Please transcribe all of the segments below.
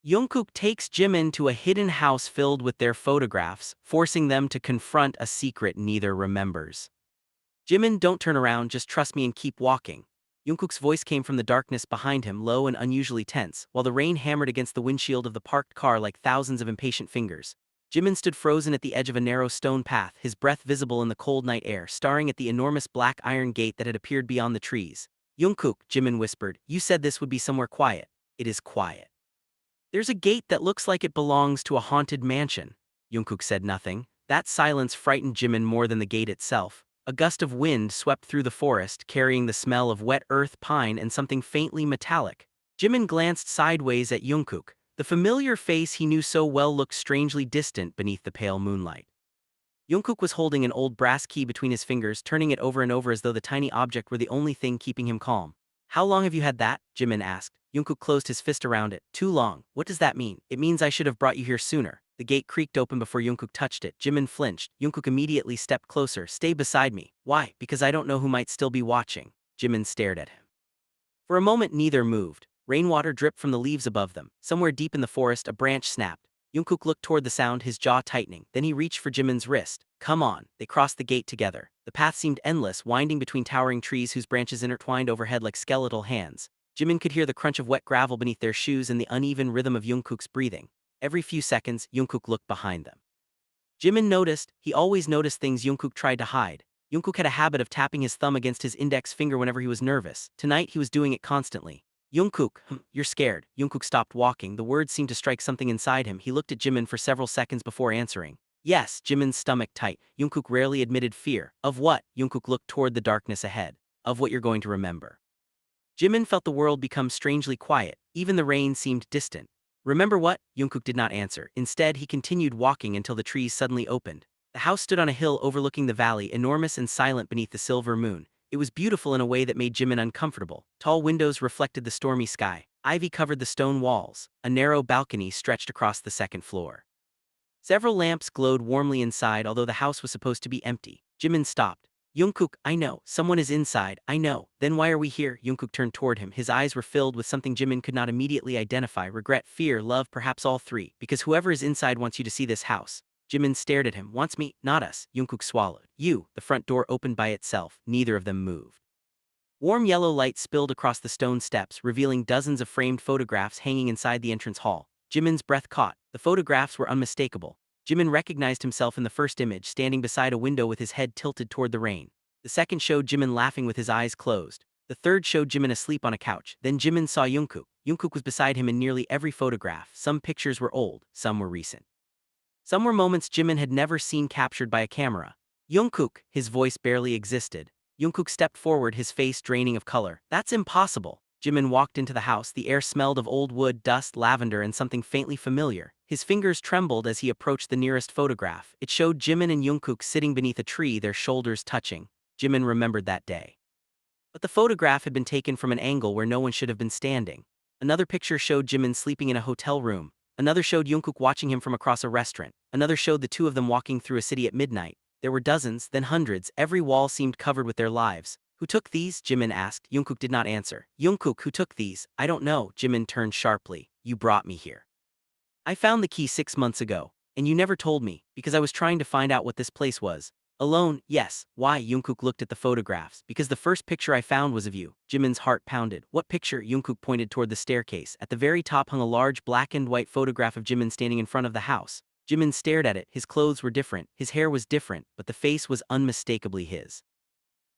Jungkook takes Jimin to a hidden house filled with their photographs, forcing them to confront a secret neither remembers. Jimin, don't turn around, just trust me and keep walking. Jungkook's voice came from the darkness behind him, low and unusually tense, while the rain hammered against the windshield of the parked car like thousands of impatient fingers. Jimin stood frozen at the edge of a narrow stone path, his breath visible in the cold night air, staring at the enormous black iron gate that had appeared beyond the trees. Jungkook, Jimin whispered, you said this would be somewhere quiet. It is quiet. There's a gate that looks like it belongs to a haunted mansion. Jungkook said nothing. That silence frightened Jimin more than the gate itself. A gust of wind swept through the forest, carrying the smell of wet earth, pine, and something faintly metallic. Jimin glanced sideways at Jungkook. The familiar face he knew so well looked strangely distant beneath the pale moonlight. Jungkook was holding an old brass key between his fingers, turning it over and over as though the tiny object were the only thing keeping him calm. How long have you had that? Jimin asked. Jungkook closed his fist around it. Too long. What does that mean? It means I should have brought you here sooner. The gate creaked open before Jungkook touched it. Jimin flinched. Jungkook immediately stepped closer. Stay beside me. Why? Because I don't know who might still be watching. Jimin stared at him. For a moment neither moved. Rainwater dripped from the leaves above them. Somewhere deep in the forest a branch snapped. Jungkook looked toward the sound, his jaw tightening. Then he reached for Jimin's wrist. Come on. They crossed the gate together. The path seemed endless, winding between towering trees whose branches intertwined overhead like skeletal hands. Jimin could hear the crunch of wet gravel beneath their shoes and the uneven rhythm of Jungkook's breathing. Every few seconds, Jungkook looked behind them. Jimin noticed. He always noticed things Jungkook tried to hide. Jungkook had a habit of tapping his thumb against his index finger whenever he was nervous. Tonight he was doing it constantly. Jungkook, you're scared. Jungkook stopped walking. The words seemed to strike something inside him. He looked at Jimin for several seconds before answering. Yes, Jimin's stomach tight. Jungkook rarely admitted fear. Of what? Jungkook looked toward the darkness ahead. Of what you're going to remember. Jimin felt the world become strangely quiet. Even the rain seemed distant. Remember what? Jungkook did not answer. Instead, he continued walking until the trees suddenly opened. The house stood on a hill overlooking the valley, enormous and silent beneath the silver moon. It was beautiful in a way that made Jimin uncomfortable. Tall windows reflected the stormy sky. Ivy covered the stone walls. A narrow balcony stretched across the second floor. Several lamps glowed warmly inside, although the house was supposed to be empty. Jimin stopped. Jungkook, I know. Someone is inside. I know. Then why are we here? Jungkook turned toward him. His eyes were filled with something Jimin could not immediately identify. Regret, fear, love, perhaps all three. Because whoever is inside wants you to see this house. Jimin stared at him. Wants me, not us. Jungkook swallowed. You. The front door opened by itself. Neither of them moved. Warm yellow light spilled across the stone steps, revealing dozens of framed photographs hanging inside the entrance hall. Jimin's breath caught. The photographs were unmistakable. Jimin recognized himself in the first image, standing beside a window with his head tilted toward the rain. The second showed Jimin laughing with his eyes closed. The third showed Jimin asleep on a couch. Then Jimin saw Jungkook. Jungkook was beside him in nearly every photograph. Some pictures were old, some were recent. Some were moments Jimin had never seen captured by a camera. Jungkook, his voice barely existed. Jungkook stepped forward, his face draining of color. That's impossible. Jimin walked into the house. The air smelled of old wood, dust, lavender, and something faintly familiar. His fingers trembled as he approached the nearest photograph. It showed Jimin and Jungkook sitting beneath a tree, their shoulders touching. Jimin remembered that day. But the photograph had been taken from an angle where no one should have been standing. Another picture showed Jimin sleeping in a hotel room. Another showed Jungkook watching him from across a restaurant. Another showed the two of them walking through a city at midnight. There were dozens, then hundreds. Every wall seemed covered with their lives. Who took these? Jimin asked. Jungkook did not answer. Jungkook, who took these? I don't know. Jimin turned sharply. You brought me here. I found the key 6 months ago, and you never told me, because I was trying to find out what this place was. Alone, yes. Why? Jungkook looked at the photographs. Because the first picture I found was of you. Jimin's heart pounded. What picture? Jungkook pointed toward the staircase. At the very top hung a large black and white photograph of Jimin standing in front of the house. Jimin stared at it. His clothes were different, his hair was different, but the face was unmistakably his.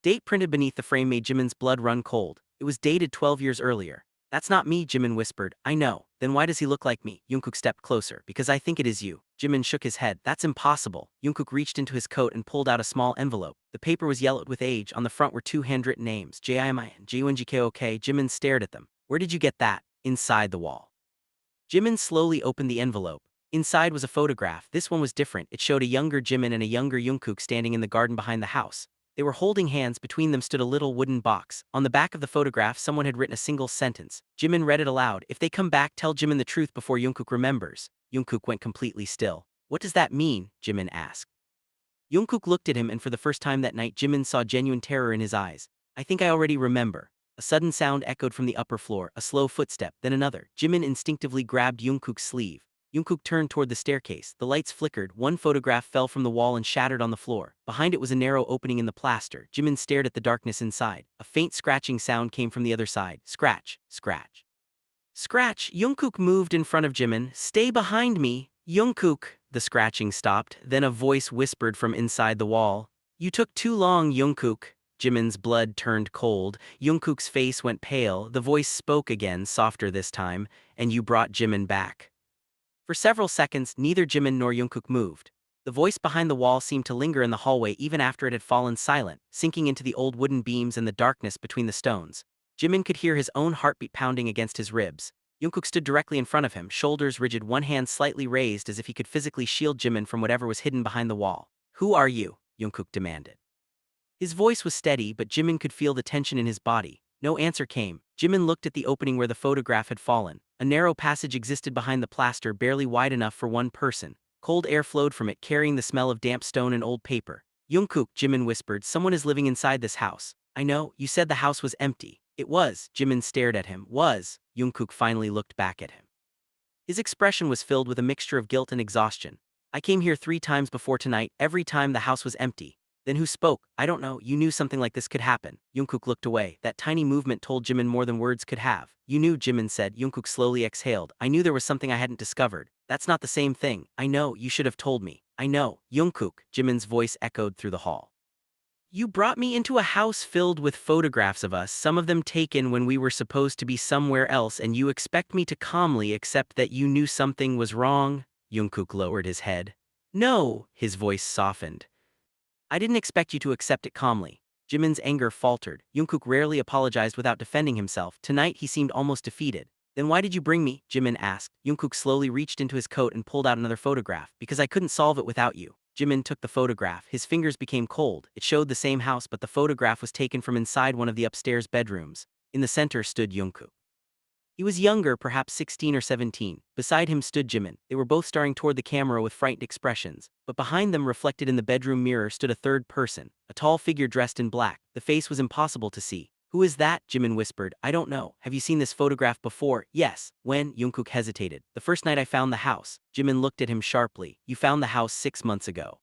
Date printed beneath the frame made Jimin's blood run cold. It was dated 12 years earlier. That's not me, Jimin whispered. I know. Then why does he look like me? Jungkook stepped closer. Because I think it is you. Jimin shook his head. That's impossible. Jungkook reached into his coat and pulled out a small envelope. The paper was yellowed with age. On the front were 2 handwritten names, Jimin and Jungkook. Jimin stared at them. Where did you get that? Inside the wall. Jimin slowly opened the envelope. Inside was a photograph. This one was different. It showed a younger Jimin and a younger Jungkook standing in the garden behind the house. They were holding hands. Between them stood a little wooden box. On the back of the photograph, someone had written a single sentence. Jimin read it aloud. If they come back, tell Jimin the truth before Jungkook remembers. Jungkook went completely still. What does that mean? Jimin asked. Jungkook looked at him, and for the first time that night, Jimin saw genuine terror in his eyes. I think I already remember. A sudden sound echoed from the upper floor, a slow footstep, then another. Jimin instinctively grabbed Jungkook's sleeve. Jungkook turned toward the staircase. The lights flickered. One photograph fell from the wall and shattered on the floor. Behind it was a narrow opening in the plaster. Jimin stared at the darkness inside. A faint scratching sound came from the other side. Scratch, scratch. Scratch. Jungkook moved in front of Jimin. Stay behind me, Jungkook. The scratching stopped. Then a voice whispered from inside the wall. You took too long, Jungkook. Jimin's blood turned cold. Jungkook's face went pale. The voice spoke again, softer this time. And you brought Jimin back. For several seconds, neither Jimin nor Jungkook moved. The voice behind the wall seemed to linger in the hallway even after it had fallen silent, sinking into the old wooden beams and the darkness between the stones. Jimin could hear his own heartbeat pounding against his ribs. Jungkook stood directly in front of him, shoulders rigid, one hand slightly raised as if he could physically shield Jimin from whatever was hidden behind the wall. Who are you? Jungkook demanded. His voice was steady, but Jimin could feel the tension in his body. No answer came. Jimin looked at the opening where the photograph had fallen. A narrow passage existed behind the plaster, barely wide enough for one person. Cold air flowed from it, carrying the smell of damp stone and old paper. Jungkook, Jimin whispered, someone is living inside this house. I know, you said the house was empty. It was. Jimin stared at him. Was. Jungkook finally looked back at him. His expression was filled with a mixture of guilt and exhaustion. I came here 3 times before tonight, every time the house was empty. Then who spoke? I don't know, you knew something like this could happen. Jungkook looked away. That tiny movement told Jimin more than words could have. You knew, Jimin said. Jungkook slowly exhaled. I knew there was something I hadn't discovered. That's not the same thing. I know, you should have told me. I know. Jungkook, Jimin's voice echoed through the hall. You brought me into a house filled with photographs of us, some of them taken when we were supposed to be somewhere else, and you expect me to calmly accept that you knew something was wrong? Jungkook lowered his head. No, his voice softened. I didn't expect you to accept it calmly. Jimin's anger faltered. Jungkook rarely apologized without defending himself. Tonight he seemed almost defeated. Then why did you bring me? Jimin asked. Jungkook slowly reached into his coat and pulled out another photograph. Because I couldn't solve it without you. Jimin took the photograph. His fingers became cold. It showed the same house, but the photograph was taken from inside one of the upstairs bedrooms. In the center stood Jungkook. He was younger, perhaps 16 or 17. Beside him stood Jimin. They were both staring toward the camera with frightened expressions. But behind them, reflected in the bedroom mirror, stood a third person, a tall figure dressed in black. The face was impossible to see. Who is that? Jimin whispered. I don't know. Have you seen this photograph before? Yes. When? Jungkook hesitated. The first night I found the house. Jimin looked at him sharply. You found the house 6 months ago.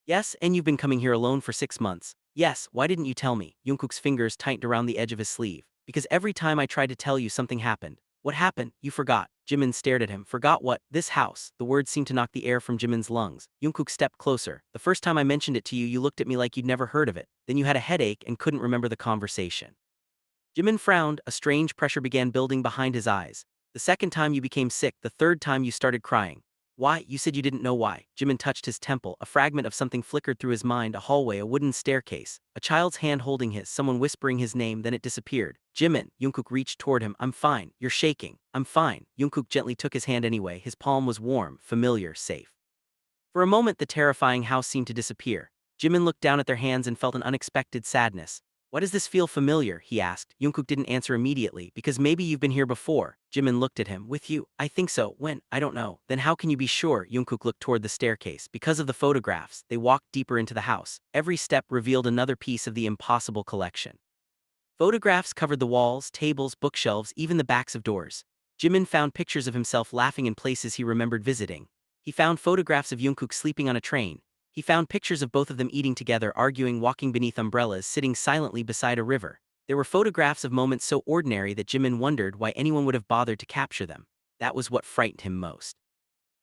Yes, and you've been coming here alone for 6 months. Yes, why didn't you tell me? Jungkook's fingers tightened around the edge of his sleeve. Because every time I tried to tell you, something happened. What happened? You forgot. Jimin stared at him. Forgot what? This house. The words seemed to knock the air from Jimin's lungs. Jungkook stepped closer. The first time I mentioned it to you, you looked at me like you'd never heard of it. Then you had a headache and couldn't remember the conversation. Jimin frowned. A strange pressure began building behind his eyes. The second time you became sick. The third time you started crying. Why? You said you didn't know why. Jimin touched his temple. A fragment of something flickered through his mind. A hallway, a wooden staircase, a child's hand holding his, someone whispering his name, then it disappeared. Jimin. Jungkook reached toward him. I'm fine. You're shaking. I'm fine. Jungkook gently took his hand anyway. His palm was warm, familiar, safe. For a moment the terrifying house seemed to disappear. Jimin looked down at their hands and felt an unexpected sadness. Why does this feel familiar? He asked. Jungkook didn't answer immediately. Because maybe you've been here before. Jimin looked at him. With you? I think so. When? I don't know. Then how can you be sure? Jungkook looked toward the staircase. Because of the photographs. They walked deeper into the house. Every step revealed another piece of the impossible collection. Photographs covered the walls, tables, bookshelves, even the backs of doors. Jimin found pictures of himself laughing in places he remembered visiting. He found photographs of Jungkook sleeping on a train. He found pictures of both of them eating together, arguing, walking beneath umbrellas, sitting silently beside a river. There were photographs of moments so ordinary that Jimin wondered why anyone would have bothered to capture them. That was what frightened him most.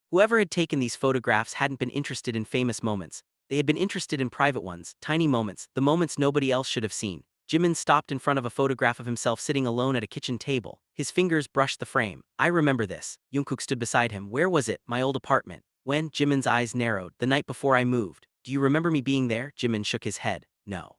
Whoever had taken these photographs hadn't been interested in famous moments. They had been interested in private ones, tiny moments, the moments nobody else should have seen. Jimin stopped in front of a photograph of himself sitting alone at a kitchen table. His fingers brushed the frame. I remember this. Jungkook stood beside him. Where was it? My old apartment. When? Jimin's eyes narrowed. The night before I moved. Do you remember me being there? Jimin shook his head. No.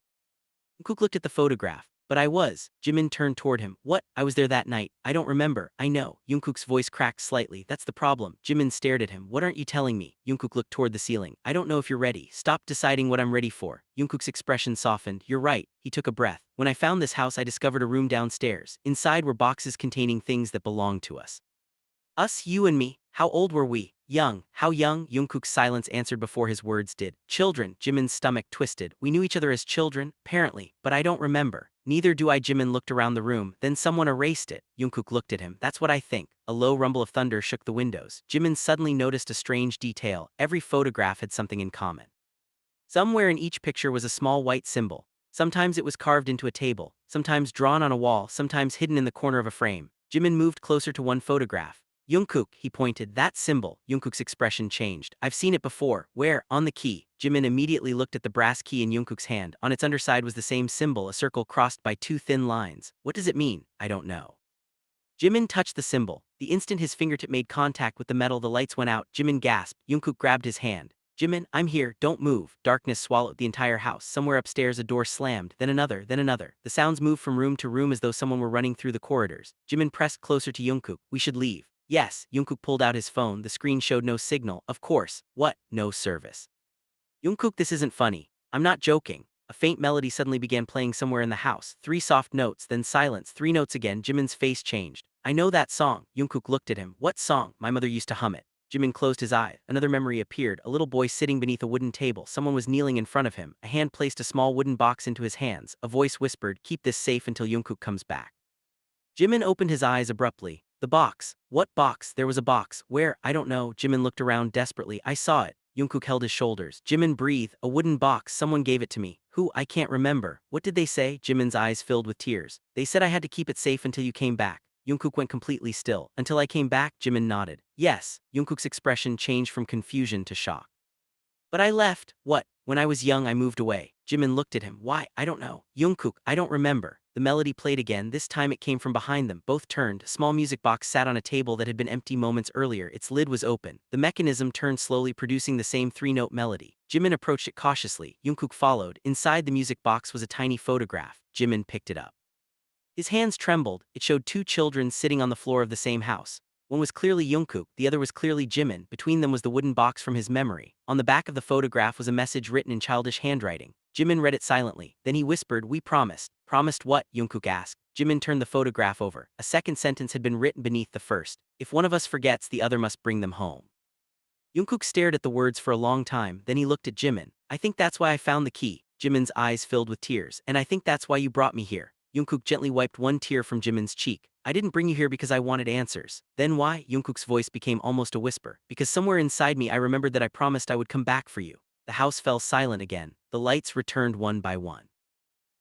Jungkook looked at the photograph. But I was. Jimin turned toward him. What? I was there that night. I don't remember. I know. Jungkook's voice cracked slightly. That's the problem. Jimin stared at him. What aren't you telling me? Jungkook looked toward the ceiling. I don't know if you're ready. Stop deciding what I'm ready for. Jungkook's expression softened. You're right. He took a breath. When I found this house, I discovered a room downstairs. Inside were boxes containing things that belonged to us. Us, you and me. How old were we? Young. How young? Jungkook's silence answered before his words did. Children. Jimin's stomach twisted. We knew each other as children, apparently, but I don't remember. Neither do I. Jimin looked around the room, then someone erased it. Jungkook looked at him. That's what I think. A low rumble of thunder shook the windows. Jimin suddenly noticed a strange detail. Every photograph had something in common. Somewhere in each picture was a small white symbol. Sometimes it was carved into a table, sometimes drawn on a wall, sometimes hidden in the corner of a frame. Jimin moved closer to one photograph. Jungkook, he pointed, that symbol. Jungkook's expression changed. I've seen it before. Where? On the key. Jimin immediately looked at the brass key in Jungkook's hand. On its underside was the same symbol, a circle crossed by two thin lines. What does it mean? I don't know. Jimin touched the symbol. The instant his fingertip made contact with the metal, the lights went out. Jimin gasped. Jungkook grabbed his hand. Jimin, I'm here, don't move. Darkness swallowed the entire house. Somewhere upstairs a door slammed, then another, then another. The sounds moved from room to room as though someone were running through the corridors. Jimin pressed closer to Jungkook. We should leave. Yes. Jungkook pulled out his phone. The screen showed no signal. Of course. What? No service. Jungkook, this isn't funny. I'm not joking. A faint melody suddenly began playing somewhere in the house. 3 soft notes, then silence. 3 notes again. Jimin's face changed. I know that song. Jungkook looked at him. What song? My mother used to hum it. Jimin closed his eye. Another memory appeared. A little boy sitting beneath a wooden table. Someone was kneeling in front of him. A hand placed a small wooden box into his hands. A voice whispered, keep this safe until Jungkook comes back. Jimin opened his eyes abruptly. The box. What box? There was a box. Where? I don't know. Jimin looked around desperately. I saw it. Jungkook held his shoulders. Jimin breathed. A wooden box. Someone gave it to me. Who? I can't remember. What did they say? Jimin's eyes filled with tears. They said I had to keep it safe until you came back. Jungkook went completely still. Until I came back? Jimin nodded. Yes. Jungkook's expression changed from confusion to shock. But I left. What? When I was young I moved away. Jimin looked at him. Why? I don't know. Jungkook, I don't remember. The melody played again. This time it came from behind them. Both turned. A small music box sat on a table that had been empty moments earlier. Its lid was open. The mechanism turned slowly, producing the same 3-note melody. Jimin approached it cautiously. Jungkook followed. Inside the music box was a tiny photograph. Jimin picked it up. His hands trembled. It showed 2 children sitting on the floor of the same house. One was clearly Jungkook, the other was clearly Jimin. Between them was the wooden box from his memory. On the back of the photograph was a message written in childish handwriting. Jimin read it silently. Then he whispered, we promised. Promised what? Jungkook asked. Jimin turned the photograph over. A second sentence had been written beneath the first. If one of us forgets, the other must bring them home. Jungkook stared at the words for a long time, then he looked at Jimin. I think that's why I found the key. Jimin's eyes filled with tears. And I think that's why you brought me here. Jungkook gently wiped one tear from Jimin's cheek. I didn't bring you here because I wanted answers. Then why? Jungkook's voice became almost a whisper. Because somewhere inside me I remembered that I promised I would come back for you. The house fell silent again. The lights returned one by one.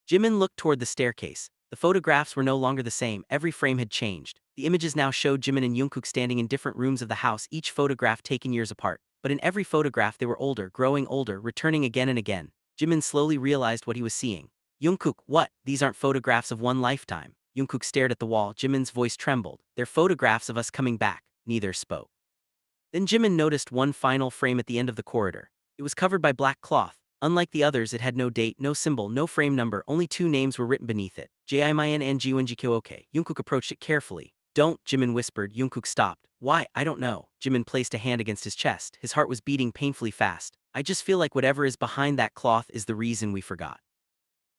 Jimin looked toward the staircase. The photographs were no longer the same. Every frame had changed. The images now showed Jimin and Jungkook standing in different rooms of the house, each photograph taken years apart. But in every photograph they were older, growing older, returning again and again. Jimin slowly realized what he was seeing. Jungkook, what? These aren't photographs of one lifetime. Jungkook stared at the wall. Jimin's voice trembled. They're photographs of us coming back. Neither spoke. Then Jimin noticed one final frame at the end of the corridor. It was covered by black cloth. Unlike the others, it had no date, no symbol, no frame number, only 2 names were written beneath it. Jimin and Jungkook. Jungkook approached it carefully. Don't, Jimin whispered. Jungkook stopped. Why? I don't know. Jimin placed a hand against his chest. His heart was beating painfully fast. I just feel like whatever is behind that cloth is the reason we forgot.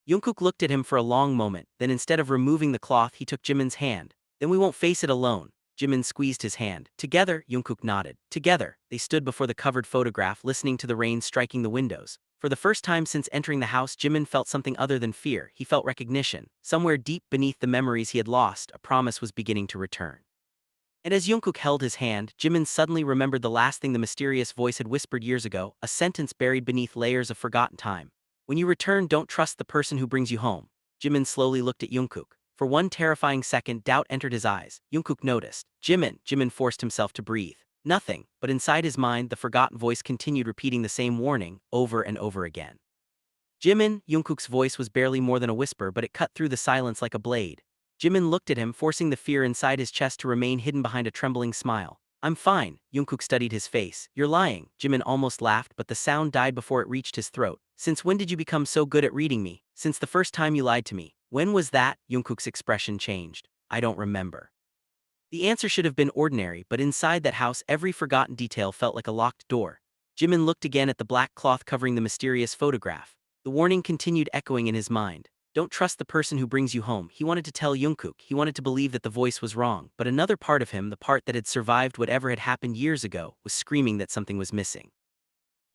Jungkook looked at him for a long moment, then instead of removing the cloth he took Jimin's hand. Then we won't face it alone. Jimin squeezed his hand. Together, Jungkook nodded. Together, they stood before the covered photograph, listening to the rain striking the windows. For the first time since entering the house, Jimin felt something other than fear. He felt recognition. Somewhere deep beneath the memories he had lost, a promise was beginning to return. And as Jungkook held his hand, Jimin suddenly remembered the last thing the mysterious voice had whispered years ago, a sentence buried beneath layers of forgotten time. When you return, don't trust the person who brings you home. Jimin slowly looked at Jungkook. For one terrifying second, doubt entered his eyes. Jungkook noticed. Jimin forced himself to breathe. Nothing, but inside his mind the forgotten voice continued repeating the same warning, over and over again. Jimin, Jungkook's voice was barely more than a whisper, but it cut through the silence like a blade. Jimin looked at him, forcing the fear inside his chest to remain hidden behind a trembling smile. I'm fine. Jungkook studied his face. You're lying. Jimin almost laughed, but the sound died before it reached his throat. Since when did you become so good at reading me? Since the first time you lied to me. When was that? Jungkook's expression changed. I don't remember. The answer should have been ordinary, but inside that house every forgotten detail felt like a locked door. Jimin looked again at the black cloth covering the mysterious photograph. The warning continued echoing in his mind. Don't trust the person who brings you home. He wanted to tell Jungkook. He wanted to believe that the voice was wrong, but another part of him, the part that had survived whatever had happened years ago, was screaming that something was missing.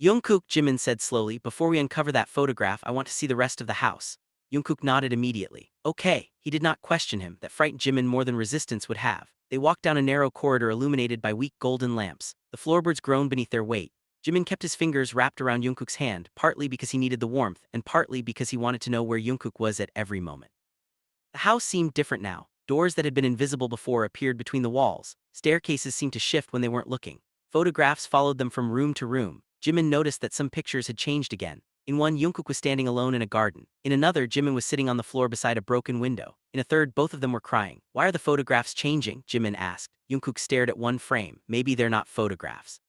Jungkook, Jimin said slowly, before we uncover that photograph, I want to see the rest of the house. Jungkook nodded immediately. Okay, he did not question him. That frightened Jimin more than resistance would have. They walked down a narrow corridor illuminated by weak golden lamps. The floorboards groaned beneath their weight. Jimin kept his fingers wrapped around Jungkook's hand, partly because he needed the warmth, and partly because he wanted to know where Jungkook was at every moment. The house seemed different now. Doors that had been invisible before appeared between the walls. Staircases seemed to shift when they weren't looking. Photographs followed them from room to room. Jimin noticed that some pictures had changed again. In one, Jungkook was standing alone in a garden. In another, Jimin was sitting on the floor beside a broken window. In a third, both of them were crying. Why are the photographs changing? Jimin asked. Jungkook stared at one frame. Maybe they're not photographs.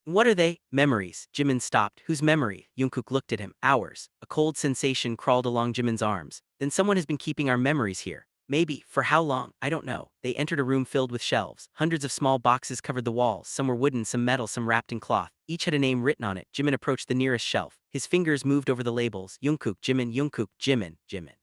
What are they? Memories. Jimin stopped. Whose memory? Jungkook looked at him. Ours. A cold sensation crawled along Jimin's arms. Then someone has been keeping our memories here. Maybe. For how long? I don't know. They entered a room filled with shelves. Hundreds of small boxes covered the walls. Some were wooden, some metal, some wrapped in cloth. Each had a name written on it. Jimin approached the nearest shelf. His fingers moved over the labels. Jungkook, Jimin, Jungkook, Jimin, Jimin.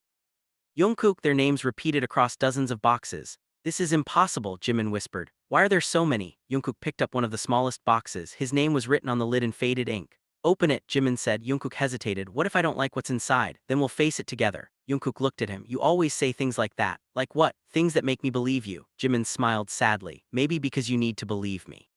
Jungkook, their names repeated across dozens of boxes. This is impossible, Jimin whispered. Why are there so many? Jungkook picked up one of the smallest boxes. His name was written on the lid in faded ink. Open it, Jimin said. Jungkook hesitated. What if I don't like what's inside? Then we'll face it together. Jungkook looked at him. You always say things like that. Like what? Things that make me believe you. Jimin smiled sadly. Maybe because you need to believe me.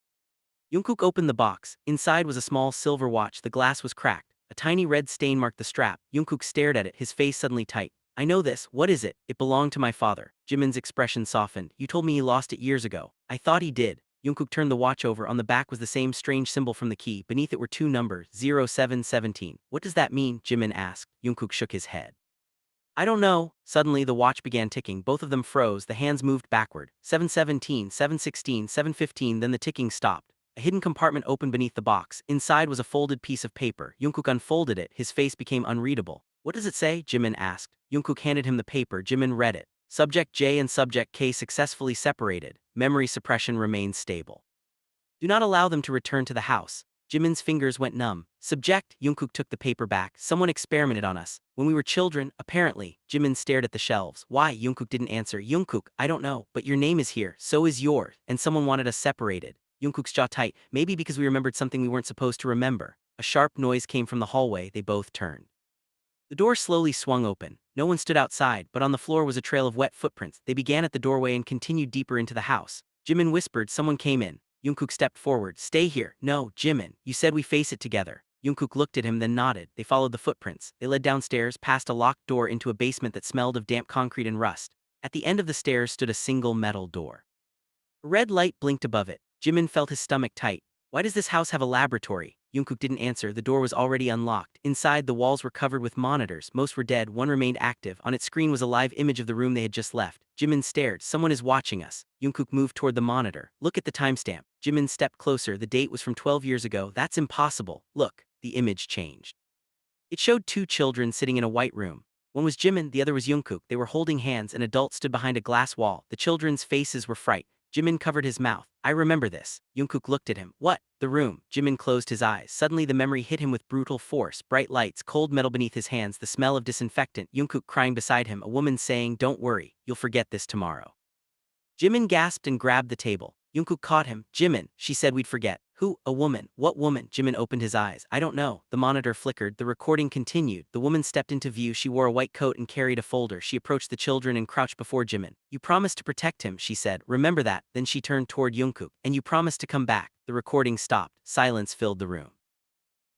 Jungkook opened the box. Inside was a small silver watch. The glass was cracked. A tiny red stain marked the strap. Jungkook stared at it, his face suddenly tight. I know this. What is it? It belonged to my father. Jimin's expression softened. You told me he lost it years ago. I thought he did. Jungkook turned the watch over. On the back was the same strange symbol from the key. Beneath it were two numbers, 0717. What does that mean? Jimin asked. Jungkook shook his head. I don't know. Suddenly the watch began ticking. Both of them froze. The hands moved backward. 717, 716, 715. Then the ticking stopped. A hidden compartment opened beneath the box. Inside was a folded piece of paper. Jungkook unfolded it. His face became unreadable. What does it say? Jimin asked. Jungkook handed him the paper. Jimin read it. Subject J and Subject K successfully separated. Memory suppression remains stable. Do not allow them to return to the house. Jimin's fingers went numb. Subject, Jungkook took the paper back. Someone experimented on us. When we were children, apparently. Jimin stared at the shelves. Why? Jungkook didn't answer. Jungkook, I don't know, but your name is here. So is yours. And someone wanted us separated. Jungkook's jaw tight. Maybe because we remembered something we weren't supposed to remember. A sharp noise came from the hallway. They both turned. The door slowly swung open. No one stood outside, but on the floor was a trail of wet footprints. They began at the doorway and continued deeper into the house. Jimin whispered. Someone came in. Jungkook stepped forward. Stay here. No, Jimin. You said we face it together. Jungkook looked at him then nodded. They followed the footprints. They led downstairs, past a locked door into a basement that smelled of damp concrete and rust. At the end of the stairs stood a single metal door. A red light blinked above it. Jimin felt his stomach tight. Why does this house have a laboratory? Jungkook didn't answer. The door was already unlocked. Inside, the walls were covered with monitors. Most were dead. One remained active. On its screen was a live image of the room they had just left. Jimin stared. Someone is watching us. Jungkook moved toward the monitor. Look at the timestamp. Jimin stepped closer. The date was from 12 years ago. That's impossible. Look. The image changed. It showed two children sitting in a white room. One was Jimin, the other was Jungkook. They were holding hands. An adult stood behind a glass wall. The children's faces were fright. Jimin covered his mouth. I remember this. Jungkook looked at him. What? The room. Jimin closed his eyes. Suddenly the memory hit him with brutal force. Bright lights, cold metal beneath his hands, the smell of disinfectant. Jungkook crying beside him. A woman saying, don't worry, you'll forget this tomorrow. Jimin gasped and grabbed the table. Jungkook caught him. Jimin, she said we'd forget. Who? A woman. What woman? Jimin opened his eyes. I don't know. The monitor flickered. The recording continued. The woman stepped into view. She wore a white coat and carried a folder. She approached the children and crouched before Jimin. You promised to protect him, she said. Remember that. Then she turned toward Jungkook. And you promised to come back. The recording stopped. Silence filled the room.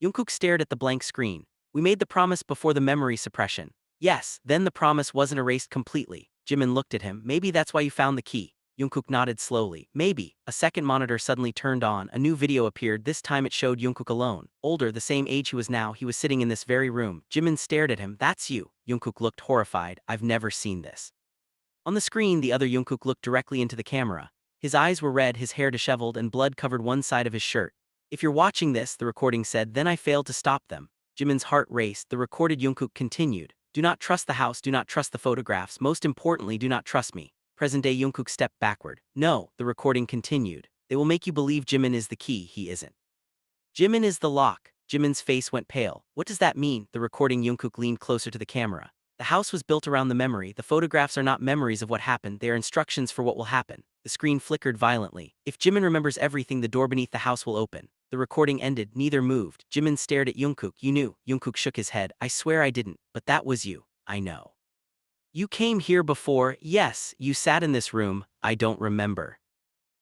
Jungkook stared at the blank screen. We made the promise before the memory suppression. Yes, then the promise wasn't erased completely. Jimin looked at him. Maybe that's why you found the key. Jungkook nodded slowly. Maybe. A second monitor suddenly turned on. A new video appeared. This time it showed Jungkook alone. Older, the same age he was now. He was sitting in this very room. Jimin stared at him. That's you. Jungkook looked horrified. I've never seen this. On the screen, the other Jungkook looked directly into the camera. His eyes were red, his hair disheveled, and blood covered one side of his shirt. If you're watching this, the recording said, then I failed to stop them. Jimin's heart raced. The recorded Jungkook continued. Do not trust the house. Do not trust the photographs. Most importantly, do not trust me. Present-day Jungkook stepped backward. No, the recording continued. They will make you believe Jimin is the key. He isn't. Jimin is the lock. Jimin's face went pale. What does that mean? The recording Jungkook leaned closer to the camera. The house was built around the memory. The photographs are not memories of what happened, they are instructions for what will happen. The screen flickered violently. If Jimin remembers everything, the door beneath the house will open. The recording ended, neither moved. Jimin stared at Jungkook. You knew. Jungkook shook his head. I swear I didn't, but that was you. I know. You came here before, yes, you sat in this room, I don't remember.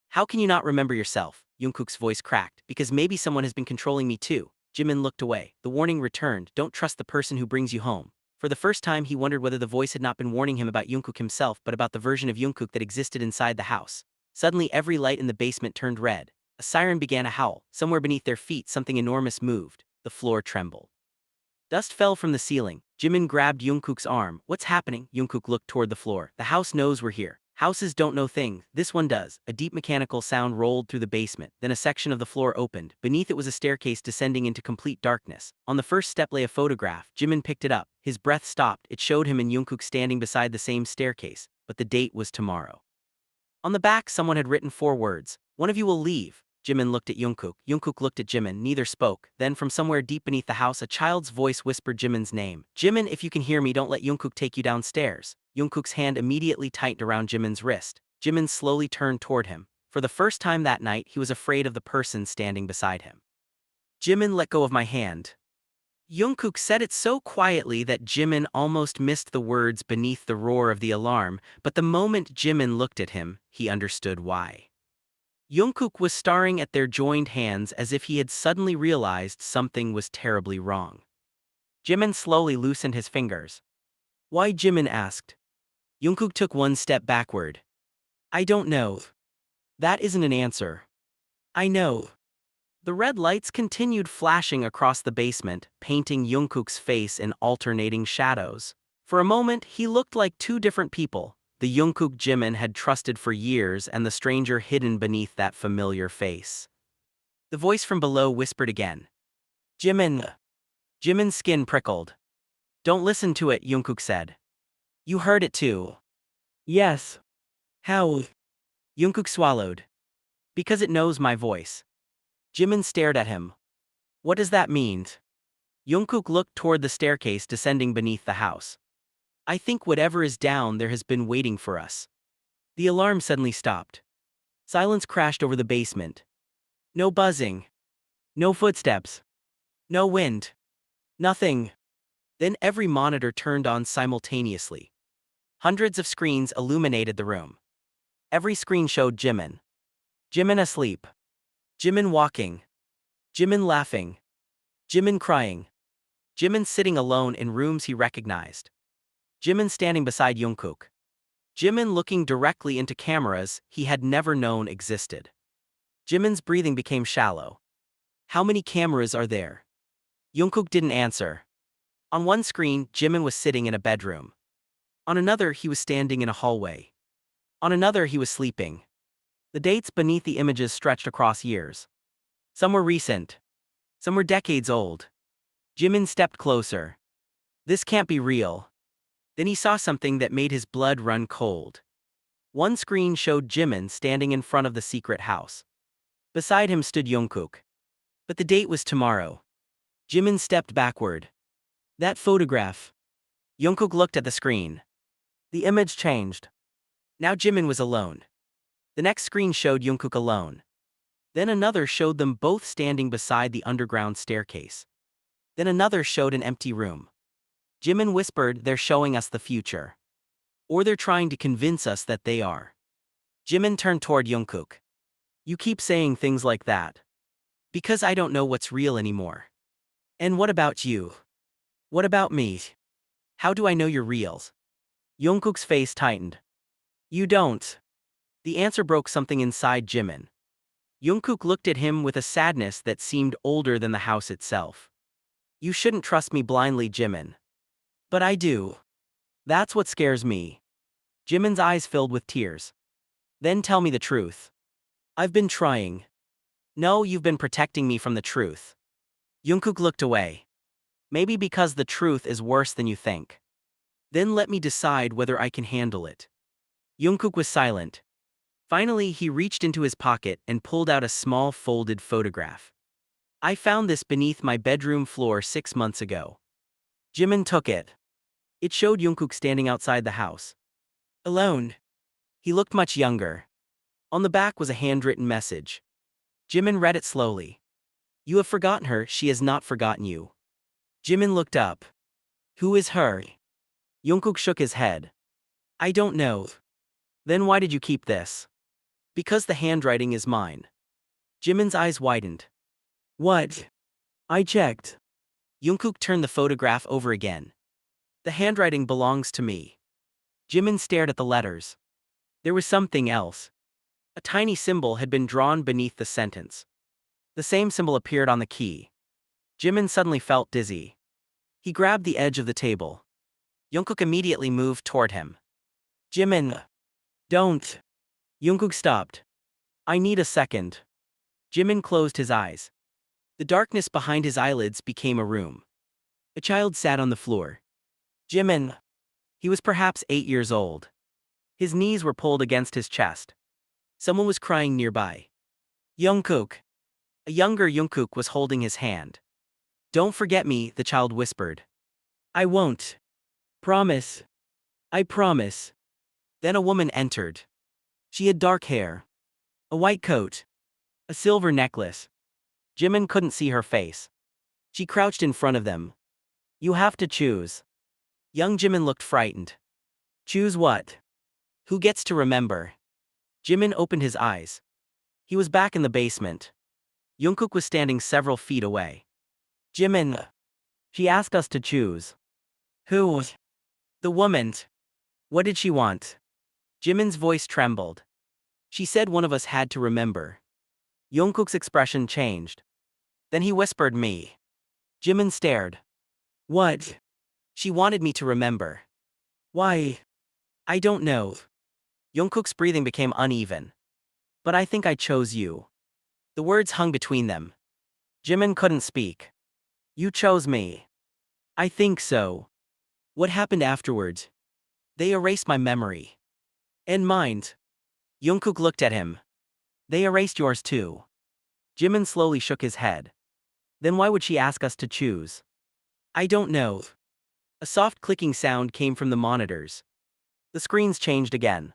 How can you not remember yourself? Jungkook's voice cracked. Because maybe someone has been controlling me too. Jimin looked away. The warning returned. Don't trust the person who brings you home. For the first time he wondered whether the voice had not been warning him about Jungkook himself but about the version of Jungkook that existed inside the house. Suddenly every light in the basement turned red. A siren began to howl. Somewhere beneath their feet something enormous moved. The floor trembled. Dust fell from the ceiling. Jimin grabbed Jungkook's arm. What's happening? Jungkook looked toward the floor. The house knows we're here. Houses don't know things. This one does. A deep mechanical sound rolled through the basement. Then a section of the floor opened. Beneath it was a staircase descending into complete darkness. On the first step lay a photograph. Jimin picked it up. His breath stopped. It showed him and Jungkook standing beside the same staircase. But the date was tomorrow. On the back someone had written 4 words. One of you will leave. Jimin looked at Jungkook. Jungkook looked at Jimin. Neither spoke. Then from somewhere deep beneath the house a child's voice whispered Jimin's name. Jimin, if you can hear me, don't let Jungkook take you downstairs. Jungkook's hand immediately tightened around Jimin's wrist. Jimin slowly turned toward him. For the first time that night he was afraid of the person standing beside him. Jimin, let go of my hand. Jungkook said it so quietly that Jimin almost missed the words beneath the roar of the alarm, but the moment Jimin looked at him, he understood why. Jungkook was staring at their joined hands as if he had suddenly realized something was terribly wrong. Jimin slowly loosened his fingers. Why? Jimin asked. Jungkook took one step backward. I don't know. That isn't an answer. I know. The red lights continued flashing across the basement, painting Jungkook's face in alternating shadows. For a moment, he looked like 2 different people. The Jungkook Jimin had trusted for years and the stranger hidden beneath that familiar face. The voice from below whispered again. Jimin. Jimin's skin prickled. Don't listen to it, Jungkook said. You heard it too. Yes. How? Jungkook swallowed. Because it knows my voice. Jimin stared at him. What does that mean? Jungkook looked toward the staircase descending beneath the house. I think whatever is down there has been waiting for us. The alarm suddenly stopped. Silence crashed over the basement. No buzzing. No footsteps. No wind. Nothing. Then every monitor turned on simultaneously. Hundreds of screens illuminated the room. Every screen showed Jimin. Jimin asleep. Jimin walking. Jimin laughing. Jimin crying. Jimin sitting alone in rooms he recognized. Jimin standing beside Jungkook. Jimin looking directly into cameras he had never known existed. Jimin's breathing became shallow. How many cameras are there? Jungkook didn't answer. On one screen, Jimin was sitting in a bedroom. On another, he was standing in a hallway. On another, he was sleeping. The dates beneath the images stretched across years. Some were recent. Some were decades old. Jimin stepped closer. This can't be real. Then he saw something that made his blood run cold. One screen showed Jimin standing in front of the secret house. Beside him stood Jungkook. But the date was tomorrow. Jimin stepped backward. That photograph. Jungkook looked at the screen. The image changed. Now Jimin was alone. The next screen showed Jungkook alone. Then another showed them both standing beside the underground staircase. Then another showed an empty room. Jimin whispered, they're showing us the future. Or they're trying to convince us that they are. Jimin turned toward Jungkook. You keep saying things like that. Because I don't know what's real anymore. And what about you? What about me? How do I know you're real? Jungkook's face tightened. You don't. The answer broke something inside Jimin. Jungkook looked at him with a sadness that seemed older than the house itself. You shouldn't trust me blindly, Jimin. But I do. That's what scares me. Jimin's eyes filled with tears. Then tell me the truth. I've been trying. No, you've been protecting me from the truth. Jungkook looked away. Maybe because the truth is worse than you think. Then let me decide whether I can handle it. Jungkook was silent. Finally, he reached into his pocket and pulled out a small folded photograph. I found this beneath my bedroom floor 6 months ago. Jimin took it. It showed Jungkook standing outside the house. Alone. He looked much younger. On the back was a handwritten message. Jimin read it slowly. You have forgotten her, she has not forgotten you. Jimin looked up. Who is her? Jungkook shook his head. I don't know. Then why did you keep this? Because the handwriting is mine. Jimin's eyes widened. What? I checked. Jungkook turned the photograph over again. The handwriting belongs to me. Jimin stared at the letters. There was something else. A tiny symbol had been drawn beneath the sentence. The same symbol appeared on the key. Jimin suddenly felt dizzy. He grabbed the edge of the table. Jungkook immediately moved toward him. Jimin. Don't. Jungkook stopped. I need a second. Jimin closed his eyes. The darkness behind his eyelids became a room. A child sat on the floor. Jimin. He was perhaps 8 years old. His knees were pulled against his chest. Someone was crying nearby. Jungkook. A younger Jungkook was holding his hand. Don't forget me, the child whispered. I won't. Promise. I promise. Then a woman entered. She had dark hair. A white coat. A silver necklace. Jimin couldn't see her face. She crouched in front of them. You have to choose. Young Jimin looked frightened. Choose what? Who gets to remember? Jimin opened his eyes. He was back in the basement. Jungkook was standing several feet away. Jimin. She asked us to choose. Who? The woman. What did she want? Jimin's voice trembled. She said one of us had to remember. Jungkook's expression changed. Then he whispered me. Jimin stared. What? She wanted me to remember. Why? I don't know. Jungkook's breathing became uneven. But I think I chose you. The words hung between them. Jimin couldn't speak. You chose me. I think so. What happened afterwards? They erased my memory. And mine. Jungkook looked at him. They erased yours too. Jimin slowly shook his head. Then why would she ask us to choose? I don't know. A soft clicking sound came from the monitors. The screens changed again.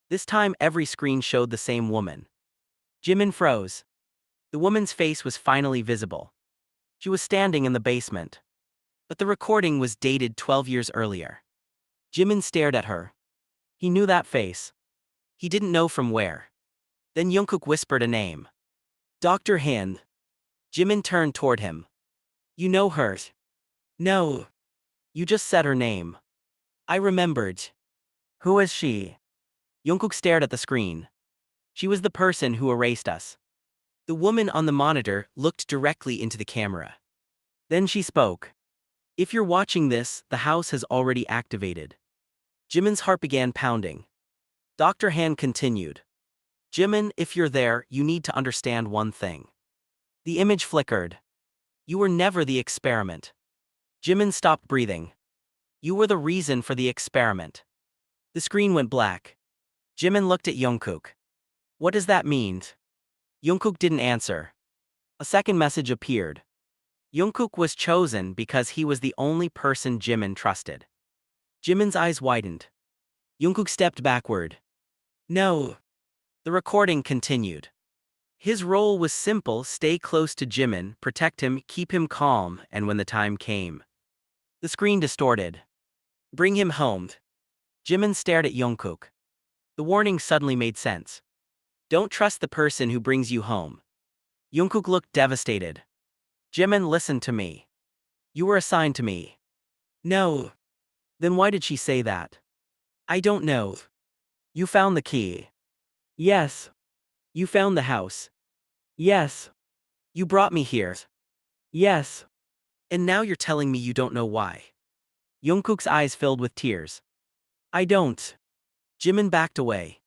This time every screen showed the same woman. Jimin froze. The woman's face was finally visible. She was standing in the basement. But the recording was dated 12 years earlier. Jimin stared at her. He knew that face. He didn't know from where. Then Jungkook whispered a name. Dr. Han. Jimin turned toward him. You know her. No. You just said her name. I remembered. Who is she? Jungkook stared at the screen. She was the person who erased us. The woman on the monitor looked directly into the camera. Then she spoke. If you're watching this, the house has already activated. Jimin's heart began pounding. Dr. Han continued. Jimin, if you're there, you need to understand one thing. The image flickered. You were never the experiment. Jimin stopped breathing. You were the reason for the experiment. The screen went black. Jimin looked at Jungkook. What does that mean? Jungkook didn't answer. A second message appeared. Jungkook was chosen because he was the only person Jimin trusted. Jimin's eyes widened. Jungkook stepped backward. No. The recording continued. His role was simple: stay close to Jimin, protect him, keep him calm, and when the time came. The screen distorted. Bring him home. Jimin stared at Jungkook. The warning suddenly made sense. Don't trust the person who brings you home. Jungkook looked devastated. Jimin, listen to me. You were assigned to me. No. Then why did she say that? I don't know. You found the key. Yes. You found the house. Yes. You brought me here. Yes. And now you're telling me you don't know why. Jungkook's eyes filled with tears. I don't. Jimin backed away.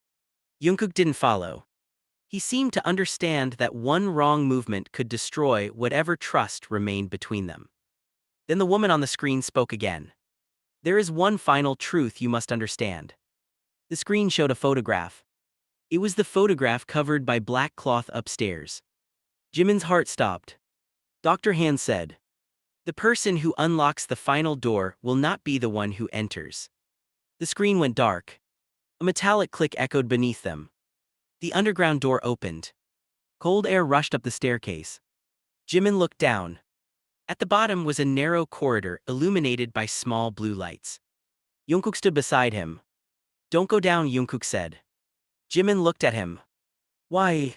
Jungkook didn't follow. He seemed to understand that one wrong movement could destroy whatever trust remained between them. Then the woman on the screen spoke again. There is one final truth you must understand. The screen showed a photograph. It was the photograph covered by black cloth upstairs. Jimin's heart stopped. Dr. Han said. The person who unlocks the final door will not be the one who enters. The screen went dark. A metallic click echoed beneath them. The underground door opened. Cold air rushed up the staircase. Jimin looked down. At the bottom was a narrow corridor illuminated by small blue lights. Jungkook stood beside him. "Don't go down," Jungkook said. Jimin looked at him. "Why?"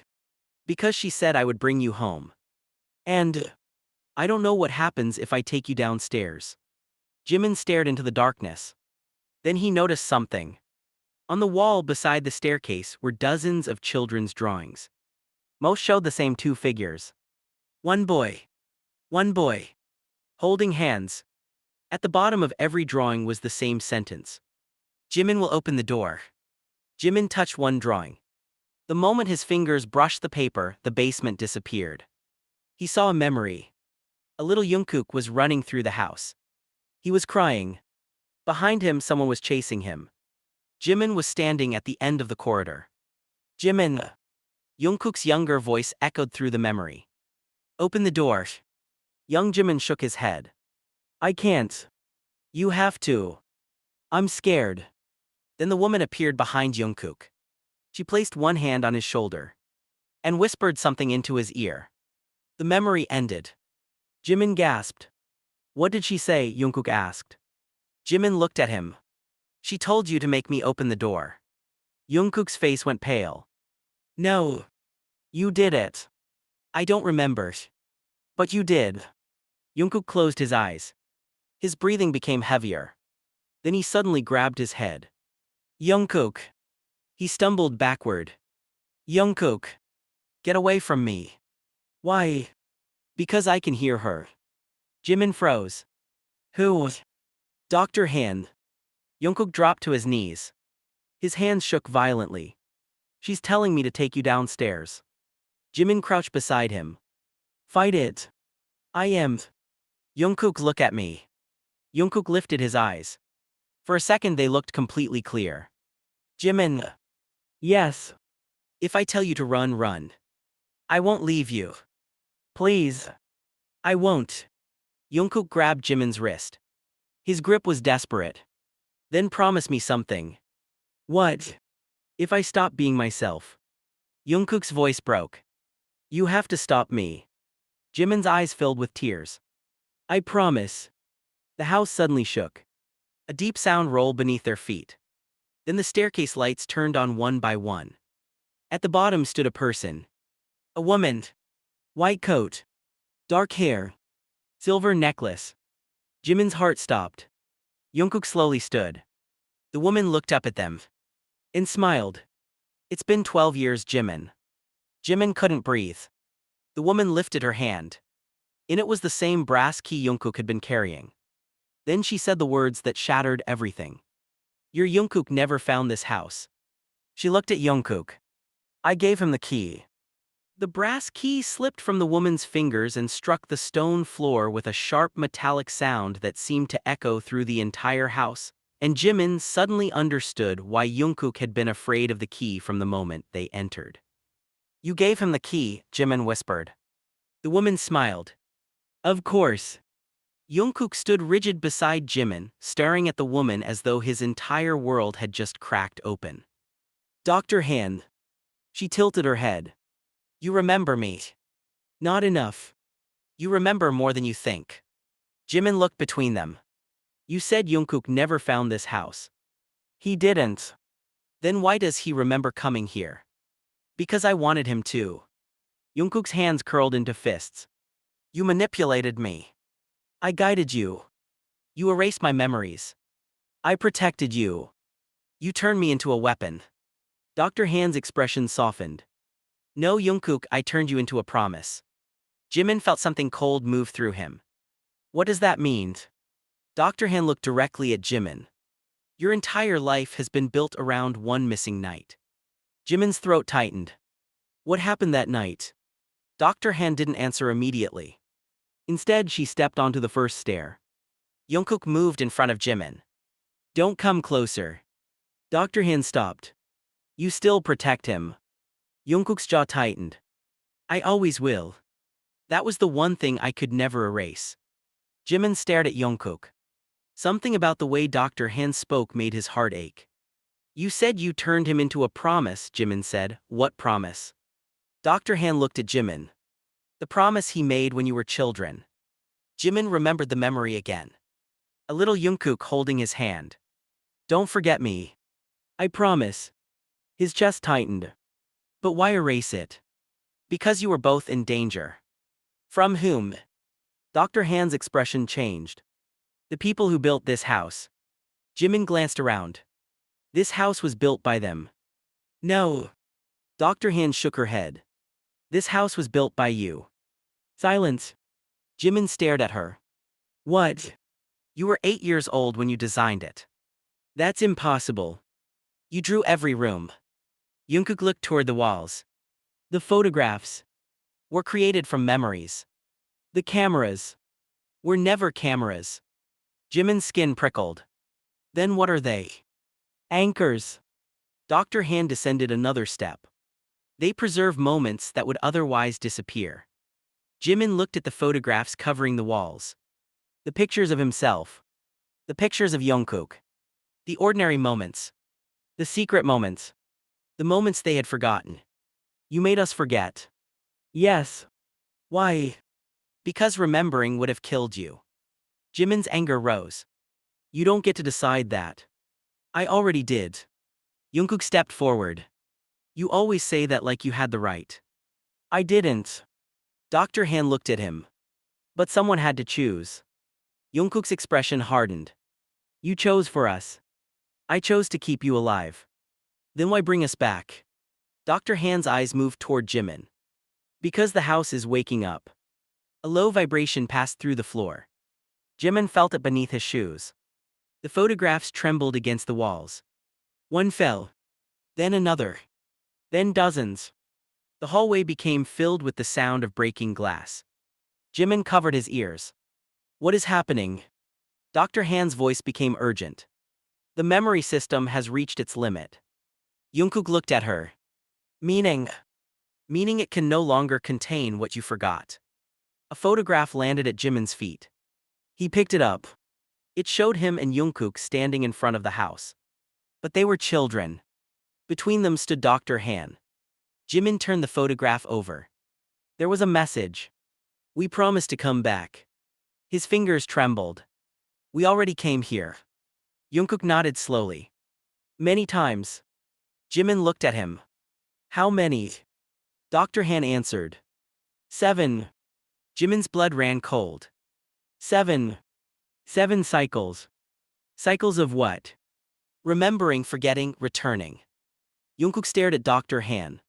"Because she said I would bring you home. And I don't know what happens if I take you downstairs." Jimin stared into the darkness. Then he noticed something. On the wall beside the staircase were dozens of children's drawings. Most showed the same two figures. One boy, holding hands. At the bottom of every drawing was the same sentence. "Jimin will open the door." Jimin touched one drawing. The moment his fingers brushed the paper, the basement disappeared. He saw a memory. A little Jungkook was running through the house. He was crying. Behind him, someone was chasing him. Jimin was standing at the end of the corridor. "Jimin!" Jungkook's younger voice echoed through the memory. "Open the door." Young Jimin shook his head. "I can't." "You have to." "I'm scared." Then the woman appeared behind Jungkook. She placed one hand on his shoulder and whispered something into his ear. The memory ended. Jimin gasped. "What did she say?" Jungkook asked. Jimin looked at him. "She told you to make me open the door." Jungkook's face went pale. "No. You did it." "I don't remember." "But you did." Jungkook closed his eyes. His breathing became heavier. Then he suddenly grabbed his head. "Jungkook." He stumbled backward. "Jungkook. Get away from me." "Why?" "Because I can hear her." Jimin froze. "Who?" "Dr. Han." Jungkook dropped to his knees. His hands shook violently. "She's telling me to take you downstairs." Jimin crouched beside him. "Fight it." "I am." "Jungkook, look at me." Jungkook lifted his eyes. For a second they looked completely clear. "Jimin." "Yes." "If I tell you to run, run. I won't leave you." "Please." "I won't." Jungkook grabbed Jimin's wrist. His grip was desperate. "Then promise me something." "What?" "If I stop being myself." Jungkook's voice broke. "You have to stop me." Jimin's eyes filled with tears. "I promise." The house suddenly shook. A deep sound rolled beneath their feet. Then the staircase lights turned on one by one. At the bottom stood a person. A woman. White coat. Dark hair. Silver necklace. Jimin's heart stopped. Jungkook slowly stood. The woman looked up at them and smiled. "It's been 12 years, Jimin." Jimin couldn't breathe. The woman lifted her hand. In it was the same brass key Jungkook had been carrying. Then she said the words that shattered everything. "Your Jungkook never found this house." She looked at Jungkook. "I gave him the key." The brass key slipped from the woman's fingers and struck the stone floor with a sharp metallic sound that seemed to echo through the entire house, and Jimin suddenly understood why Jungkook had been afraid of the key from the moment they entered. "You gave him the key," Jimin whispered. The woman smiled. "Of course." Jungkook stood rigid beside Jimin, staring at the woman as though his entire world had just cracked open. "Dr. Han." She tilted her head. "You remember me." "Not enough." "You remember more than you think." Jimin looked between them. "You said Jungkook never found this house." "He didn't." "Then why does he remember coming here?" "Because I wanted him to." Jungkook's hands curled into fists. "You manipulated me. I guided you. You erased my memories. I protected you. You turned me into a weapon." Dr. Han's expression softened. "No, Jungkook, I turned you into a promise." Jimin felt something cold move through him. "What does that mean?" Dr. Han looked directly at Jimin. "Your entire life has been built around one missing night." Jimin's throat tightened. "What happened that night?" Dr. Han didn't answer immediately. Instead, she stepped onto the first stair. Jungkook moved in front of Jimin. "Don't come closer." Dr. Han stopped. "You still protect him." Jungkook's jaw tightened. "I always will." That was the one thing I could never erase. Jimin stared at Jungkook. Something about the way Dr. Han spoke made his heart ache. You said you turned him into a promise, Jimin said. What promise? Dr. Han looked at Jimin. The promise he made when you were children. Jimin remembered the memory again. A little Jungkook holding his hand. Don't forget me. I promise. His chest tightened. But why erase it? Because you were both in danger. From whom? Dr. Han's expression changed. The people who built this house. Jimin glanced around. This house was built by them. No. Dr. Han shook her head. This house was built by you. Silence. Jimin stared at her. What? You were 8 years old when you designed it. That's impossible. You drew every room. Jungkook looked toward the walls. The photographs were created from memories. The cameras were never cameras. Jimin's skin prickled. Then what are they? Anchors. Dr. Han descended another step. They preserve moments that would otherwise disappear. Jimin looked at the photographs covering the walls. The pictures of himself. The pictures of Jungkook. The ordinary moments. The secret moments. The moments they had forgotten. You made us forget. Yes. Why? Because remembering would have killed you. Jimin's anger rose. You don't get to decide that. I already did. Jungkook stepped forward. You always say that like you had the right. I didn't. Dr. Han looked at him. But someone had to choose. Jungkook's expression hardened. You chose for us. I chose to keep you alive. Then why bring us back? Dr. Han's eyes moved toward Jimin. Because the house is waking up. A low vibration passed through the floor. Jimin felt it beneath his shoes. The photographs trembled against the walls. One fell. Then another. Then dozens. The hallway became filled with the sound of breaking glass. Jimin covered his ears. What is happening? Dr. Han's voice became urgent. The memory system has reached its limit. Jungkook looked at her. Meaning? Meaning it can no longer contain what you forgot. A photograph landed at Jimin's feet. He picked it up. It showed him and Jungkook standing in front of the house. But they were children. Between them stood Dr. Han. Jimin turned the photograph over. There was a message. We promised to come back. His fingers trembled. We already came here. Jungkook nodded slowly. Many times. Jimin looked at him. How many? Dr. Han answered. 7. Jimin's blood ran cold. 7. 7 cycles. Cycles of what? Remembering, forgetting, returning. Jungkook stared at Dr. Han.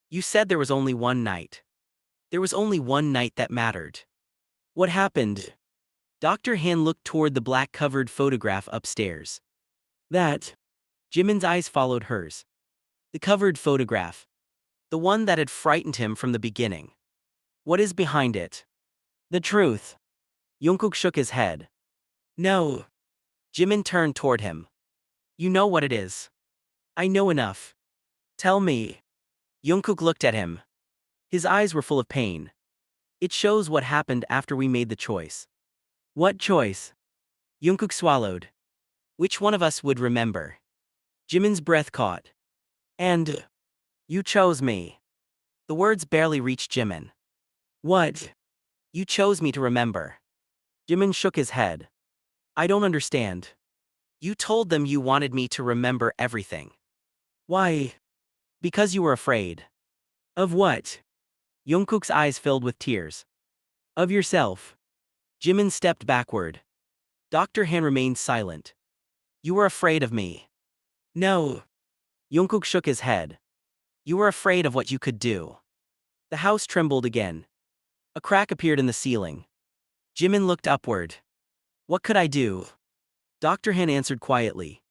You said there was only one night. There was only one night that mattered. What happened? Dr. Han looked toward the black-covered photograph upstairs. That. Jimin's eyes followed hers. The covered photograph. The one that had frightened him from the beginning. What is behind it? The truth. Jungkook shook his head. No. Jimin turned toward him. You know what it is. I know enough. Tell me. Jungkook looked at him. His eyes were full of pain. It shows what happened after we made the choice. What choice? Jungkook swallowed. Which one of us would remember? Jimin's breath caught. And you chose me. The words barely reached Jimin. What? You chose me to remember. Jimin shook his head. I don't understand. You told them you wanted me to remember everything. Why? Because you were afraid. Of what? Jungkook's eyes filled with tears. Of yourself. Jimin stepped backward. Dr. Han remained silent. You were afraid of me. No. Jungkook shook his head. You were afraid of what you could do. The house trembled again. A crack appeared in the ceiling. Jimin looked upward. What could I do? Dr. Han answered quietly.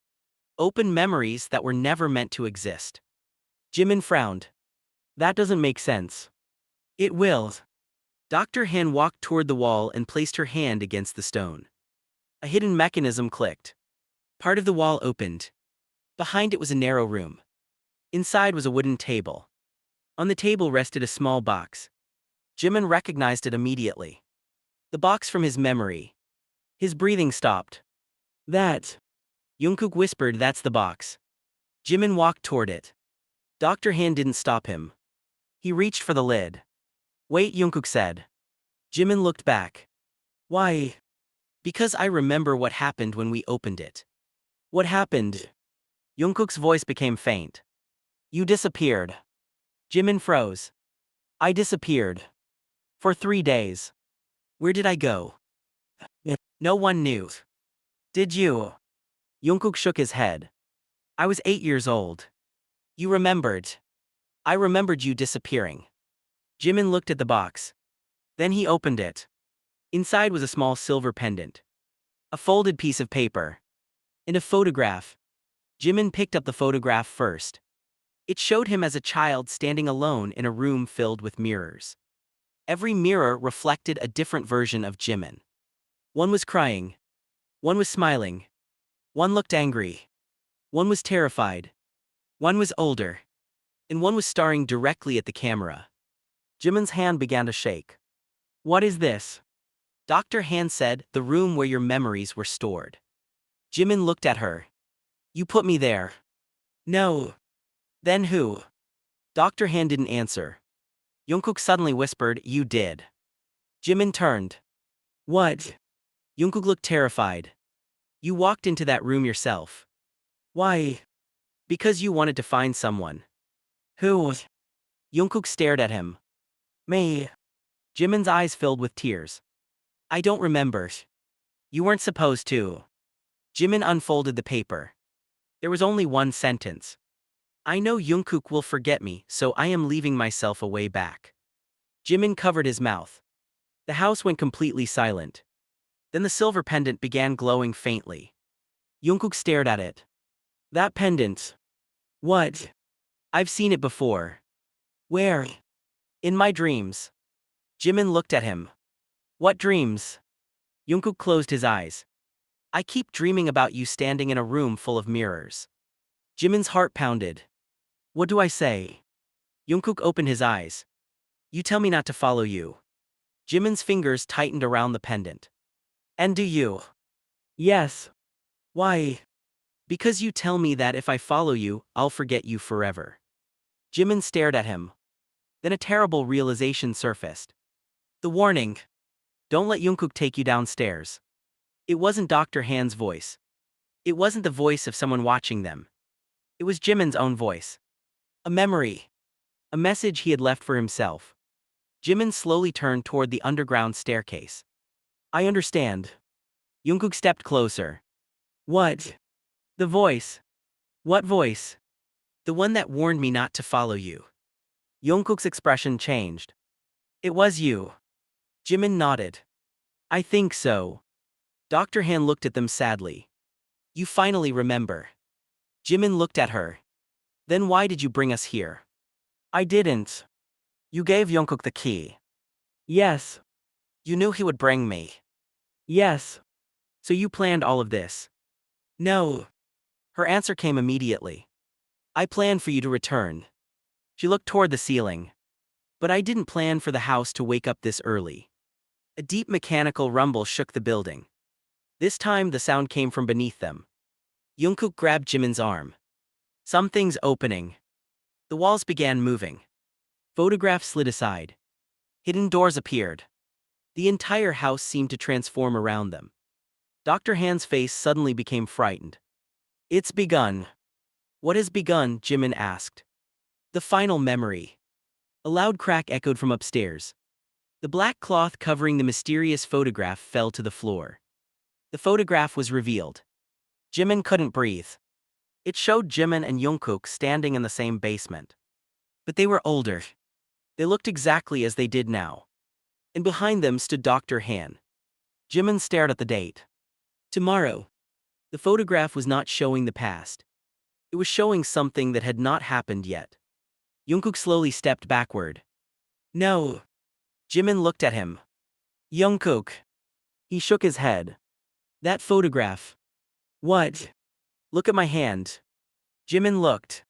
Open memories that were never meant to exist. Jimin frowned. That doesn't make sense. It will. Dr. Han walked toward the wall and placed her hand against the stone. A hidden mechanism clicked. Part of the wall opened. Behind it was a narrow room. Inside was a wooden table. On the table rested a small box. Jimin recognized it immediately. The box from his memory. His breathing stopped. That. Jungkook whispered, that's the box. Jimin walked toward it. Dr. Han didn't stop him. He reached for the lid. Wait, Jungkook said. Jimin looked back. Why? Because I remember what happened when we opened it. What happened? Jungkook's voice became faint. You disappeared. Jimin froze. I disappeared. For 3 days. Where did I go? No one knew. Did you? Jungkook shook his head. I was 8 years old. You remembered. I remembered you disappearing. Jimin looked at the box. Then he opened it. Inside was a small silver pendant. A folded piece of paper. And a photograph. Jimin picked up the photograph first. It showed him as a child standing alone in a room filled with mirrors. Every mirror reflected a different version of Jimin. One was crying. One was smiling. One looked angry. One was terrified. One was older. And one was staring directly at the camera. Jimin's hand began to shake. What is this? Dr. Han said, the room where your memories were stored. Jimin looked at her. You put me there. No. Then who? Dr. Han didn't answer. Jungkook suddenly whispered, you did. Jimin turned. What? Jungkook looked terrified. You walked into that room yourself. Why? Because you wanted to find someone. Who? Jungkook stared at him. Me. Jimin's eyes filled with tears. I don't remember. You weren't supposed to. Jimin unfolded the paper. There was only one sentence. I know Jungkook will forget me, so I am leaving myself a way back. Jimin covered his mouth. The house went completely silent. Then the silver pendant began glowing faintly. Jungkook stared at it. That pendant. What? I've seen it before. Where? In my dreams. Jimin looked at him. What dreams? Jungkook closed his eyes. I keep dreaming about you standing in a room full of mirrors. Jimin's heart pounded. What do I say? Jungkook opened his eyes. You tell me not to follow you. Jimin's fingers tightened around the pendant. And do you? Yes. Why? Because you tell me that if I follow you, I'll forget you forever. Jimin stared at him. Then a terrible realization surfaced. The warning. Don't let Jungkook take you downstairs. It wasn't Dr. Han's voice. It wasn't the voice of someone watching them. It was Jimin's own voice. A memory. A message he had left for himself. Jimin slowly turned toward the underground staircase. I understand. Jungkook stepped closer. What? The voice. What voice? The one that warned me not to follow you. Jungkook's expression changed. It was you. Jimin nodded. I think so. Dr. Han looked at them sadly. You finally remember. Jimin looked at her. Then why did you bring us here? I didn't. You gave Jungkook the key. Yes. You knew he would bring me. Yes. So you planned all of this? No. Her answer came immediately. I planned for you to return. She looked toward the ceiling. But I didn't plan for the house to wake up this early. A deep mechanical rumble shook the building. This time the sound came from beneath them. Jungkook grabbed Jimin's arm. Something's opening. The walls began moving. Photographs slid aside. Hidden doors appeared. The entire house seemed to transform around them. Dr. Han's face suddenly became frightened. It's begun. What has begun? Jimin asked. The final memory. A loud crack echoed from upstairs. The black cloth covering the mysterious photograph fell to the floor. The photograph was revealed. Jimin couldn't breathe. It showed Jimin and Jungkook standing in the same basement. But they were older. They looked exactly as they did now. And behind them stood Dr. Han. Jimin stared at the date. Tomorrow. The photograph was not showing the past. It was showing something that had not happened yet. Jungkook slowly stepped backward. No. Jimin looked at him. Jungkook. He shook his head. That photograph. What? Look at my hand. Jimin looked.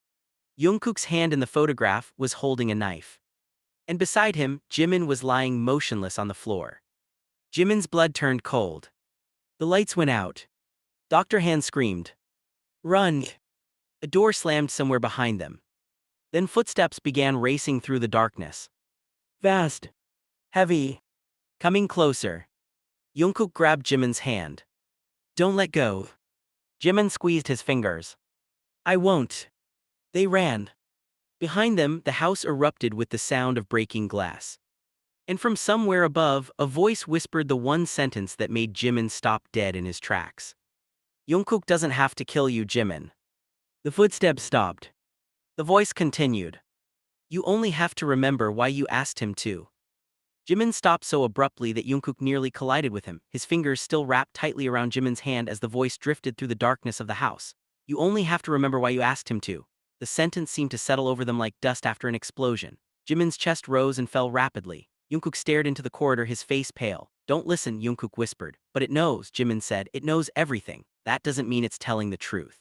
Jungkook's hand in the photograph was holding a knife. And beside him, Jimin was lying motionless on the floor. Jimin's blood turned cold. The lights went out. Dr. Han screamed. Run! A door slammed somewhere behind them. Then footsteps began racing through the darkness. Fast. Heavy. Coming closer. Jungkook grabbed Jimin's hand. Don't let go. Jimin squeezed his fingers. I won't. They ran. Behind them, the house erupted with the sound of breaking glass. And from somewhere above, a voice whispered the one sentence that made Jimin stop dead in his tracks. Jungkook doesn't have to kill you, Jimin. The footsteps stopped. The voice continued. You only have to remember why you asked him to. Jimin stopped so abruptly that Jungkook nearly collided with him, his fingers still wrapped tightly around Jimin's hand as the voice drifted through the darkness of the house. You only have to remember why you asked him to. The sentence seemed to settle over them like dust after an explosion. Jimin's chest rose and fell rapidly. Jungkook stared into the corridor, his face pale. Don't listen, Jungkook whispered. But it knows, Jimin said. It knows everything. That doesn't mean it's telling the truth.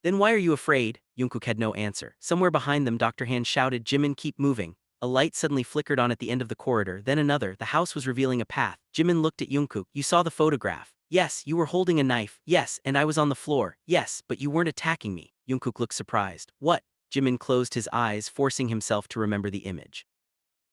Then why are you afraid? Jungkook had no answer. Somewhere behind them, Dr. Han shouted, Jimin, keep moving. A light suddenly flickered on at the end of the corridor, then another. The house was revealing a path. Jimin looked at Jungkook. You saw the photograph. Yes, you were holding a knife. Yes, and I was on the floor. Yes, but you weren't attacking me. Jungkook looked surprised. What? Jimin closed his eyes, forcing himself to remember the image.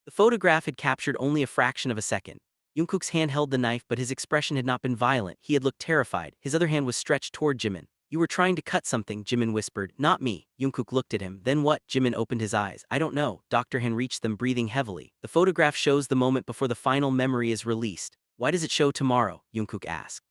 The photograph had captured only a fraction of a second. Jungkook's hand held the knife, but his expression had not been violent. He had looked terrified. His other hand was stretched toward Jimin. You were trying to cut something, Jimin whispered. Not me. Jungkook looked at him. Then what? Jimin opened his eyes. I don't know. Dr. Han reached them, breathing heavily. The photograph shows the moment before the final memory is released. Why does it show tomorrow? Jungkook asked.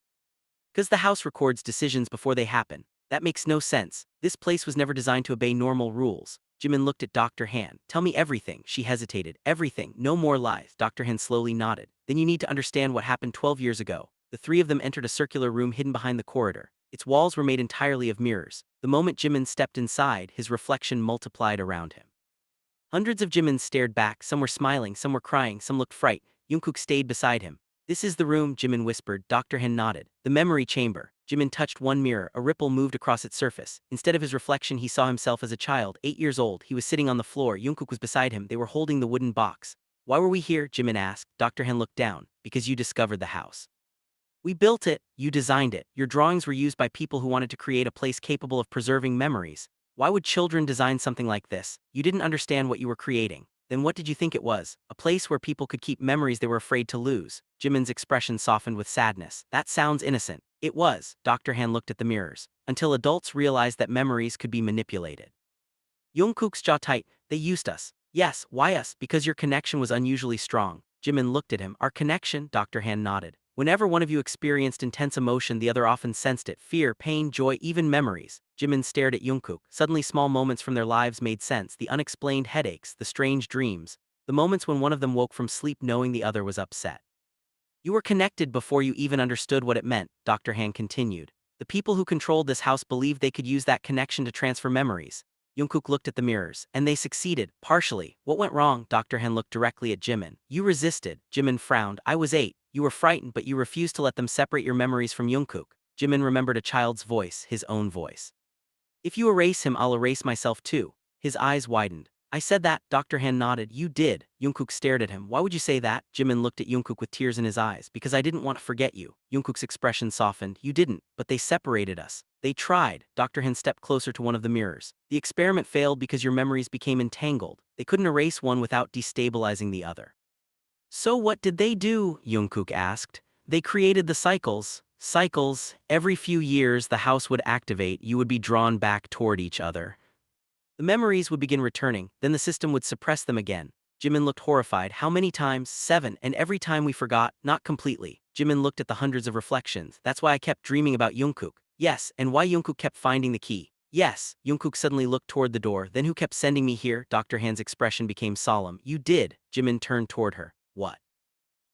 Because the house records decisions before they happen. That makes no sense. This place was never designed to obey normal rules. Jimin looked at Dr. Han. Tell me everything. She hesitated. Everything. No more lies. Dr. Han slowly nodded. Then you need to understand what happened 12 years ago. The three of them entered a circular room hidden behind the corridor. Its walls were made entirely of mirrors. The moment Jimin stepped inside, his reflection multiplied around him. Hundreds of Jimins stared back. Some were smiling, some were crying, some looked frightened. Jungkook stayed beside him. This is the room, Jimin whispered. Dr. Han nodded. The memory chamber. Jimin touched one mirror. A ripple moved across its surface. Instead of his reflection, he saw himself as a child, 8 years old. He was sitting on the floor. Jungkook was beside him. They were holding the wooden box. Why were we here? Jimin asked. Dr. Han looked down. Because you discovered the house. We built it, you designed it. Your drawings were used by people who wanted to create a place capable of preserving memories. Why would children design something like this? You didn't understand what you were creating. Then what did you think it was? A place where people could keep memories they were afraid to lose. Jimin's expression softened with sadness. That sounds innocent. It was. Dr. Han looked at the mirrors. Until adults realized that memories could be manipulated. Jungkook's jaw tight. They used us. Yes, why us? Because your connection was unusually strong. Jimin looked at him. Our connection? Dr. Han nodded. Whenever one of you experienced intense emotion, the other often sensed it. Fear, pain, joy, even memories. Jimin stared at Jungkook. Suddenly small moments from their lives made sense. The unexplained headaches, the strange dreams. The moments when one of them woke from sleep knowing the other was upset. You were connected before you even understood what it meant, Dr. Han continued. The people who controlled this house believed they could use that connection to transfer memories. Jungkook looked at the mirrors, and they succeeded, partially. What went wrong? Dr. Han looked directly at Jimin. You resisted. Jimin frowned. I was 8. You were frightened, but you refused to let them separate your memories from Jungkook. Jimin remembered a child's voice, his own voice. If you erase him, I'll erase myself too. His eyes widened. I said that, Dr. Han nodded. You did. Jungkook stared at him. Why would you say that? Jimin looked at Jungkook with tears in his eyes. Because I didn't want to forget you. Jungkook's expression softened. You didn't, but they separated us. They tried. Dr. Han stepped closer to one of the mirrors. The experiment failed because your memories became entangled. They couldn't erase one without destabilizing the other. So what did they do? Jungkook asked. They created the cycles. Cycles. Every few years the house would activate, you would be drawn back toward each other. The memories would begin returning, then the system would suppress them again. Jimin looked horrified. How many times? 7, and every time we forgot, not completely. Jimin looked at the hundreds of reflections. That's why I kept dreaming about Jungkook. Yes, and why Jungkook kept finding the key. Yes, Jungkook suddenly looked toward the door. Then who kept sending me here? Dr. Han's expression became solemn. You did. Jimin turned toward her. What?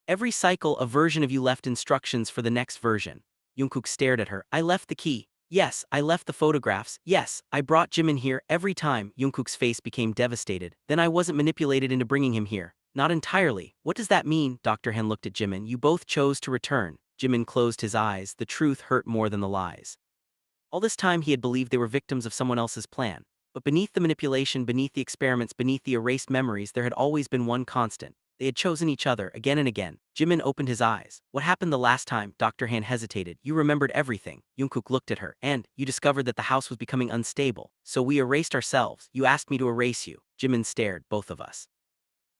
Every cycle, a version of you left instructions for the next version. Jungkook stared at her. I left the key. Yes, I left the photographs. Yes, I brought Jimin here every time. Jungkook's face became devastated. Then I wasn't manipulated into bringing him here. Not entirely. What does that mean? Dr. Han looked at Jimin. You both chose to return. Jimin closed his eyes. The truth hurt more than the lies. All this time he had believed they were victims of someone else's plan. But beneath the manipulation, beneath the experiments, beneath the erased memories, there had always been one constant. They had chosen each other again and again. Jimin opened his eyes. What happened the last time? Dr. Han hesitated. You remembered everything. Jungkook looked at her. And, you discovered that the house was becoming unstable. So we erased ourselves. You asked me to erase you. Jimin stared, both of us.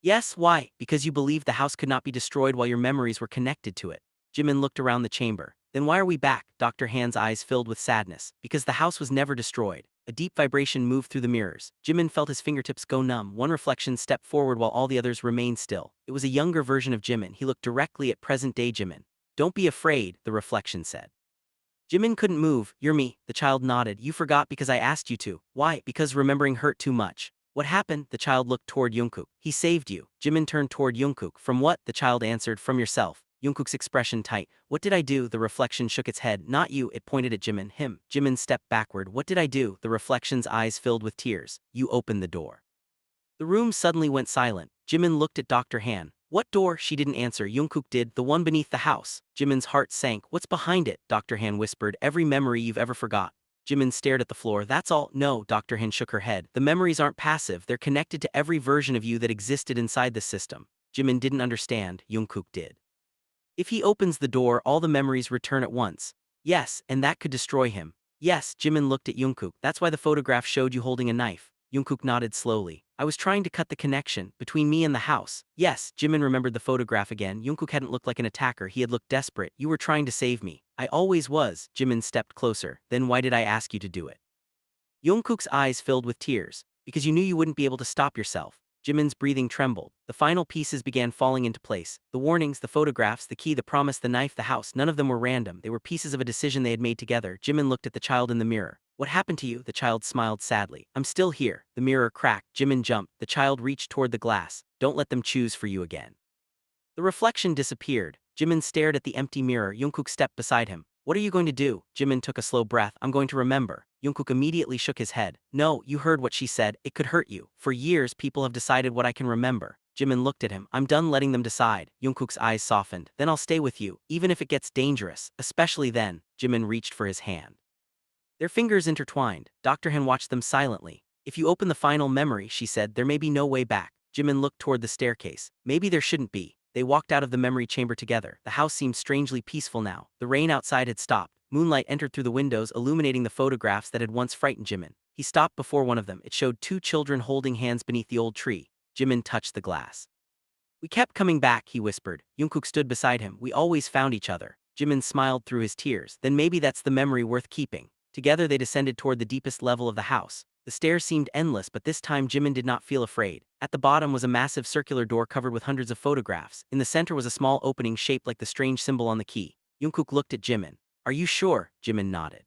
Yes, why? Because you believed the house could not be destroyed while your memories were connected to it. Jimin looked around the chamber. Then why are we back? Dr. Han's eyes filled with sadness. Because the house was never destroyed. A deep vibration moved through the mirrors. Jimin felt his fingertips go numb. One reflection stepped forward while all the others remained still. It was a younger version of Jimin. He looked directly at present-day Jimin. Don't be afraid, the reflection said. Jimin couldn't move. You're me, the child nodded. You forgot because I asked you to. Why? Because remembering hurt too much. What happened? The child looked toward Jungkook. He saved you. Jimin turned toward Jungkook. From what? The child answered. From yourself. Jungkook's expression tight. What did I do? The reflection shook its head. Not you. It pointed at Jimin. Him. Jimin stepped backward. What did I do? The reflection's eyes filled with tears. You opened the door. The room suddenly went silent. Jimin looked at Dr. Han. What door? She didn't answer. Jungkook did. The one beneath the house. Jimin's heart sank. What's behind it? Dr. Han whispered. Every memory you've ever forgot. Jimin stared at the floor. That's all? No, Dr. Han shook her head. The memories aren't passive. They're connected to every version of you that existed inside the system. Jimin didn't understand. Jungkook did. If he opens the door, all the memories return at once. Yes, and that could destroy him. Yes, Jimin looked at Jungkook. That's why the photograph showed you holding a knife. Jungkook nodded slowly. I was trying to cut the connection between me and the house. Yes, Jimin remembered the photograph again. Jungkook hadn't looked like an attacker. He had looked desperate. You were trying to save me. I always was. Jimin stepped closer. Then why did I ask you to do it? Jungkook's eyes filled with tears. Because you knew you wouldn't be able to stop yourself. Jimin's breathing trembled. The final pieces began falling into place. The warnings, the photographs, the key, the promise, the knife, the house, none of them were random. They were pieces of a decision they had made together. Jimin looked at the child in the mirror. What happened to you? The child smiled sadly. I'm still here. The mirror cracked. Jimin jumped. The child reached toward the glass. Don't let them choose for you again. The reflection disappeared. Jimin stared at the empty mirror. Jungkook stepped beside him. What are you going to do? Jimin took a slow breath. I'm going to remember. Jungkook immediately shook his head. No, you heard what she said. It could hurt you. For years, people have decided what I can remember. Jimin looked at him. I'm done letting them decide. Jungkook's eyes softened. Then I'll stay with you, even if it gets dangerous. Especially then. Jimin reached for his hand. Their fingers intertwined. Dr. Han watched them silently. If you open the final memory, she said, there may be no way back. Jimin looked toward the staircase. Maybe there shouldn't be. They walked out of the memory chamber together. The house seemed strangely peaceful now. The rain outside had stopped. Moonlight entered through the windows, illuminating the photographs that had once frightened Jimin. He stopped before one of them. It showed two children holding hands beneath the old tree. Jimin touched the glass. We kept coming back, he whispered. Jungkook stood beside him. We always found each other. Jimin smiled through his tears. Then maybe that's the memory worth keeping. Together they descended toward the deepest level of the house. The stairs seemed endless, but this time Jimin did not feel afraid. At the bottom was a massive circular door covered with hundreds of photographs. In the center was a small opening shaped like the strange symbol on the key. Jungkook looked at Jimin. Are you sure? Jimin nodded.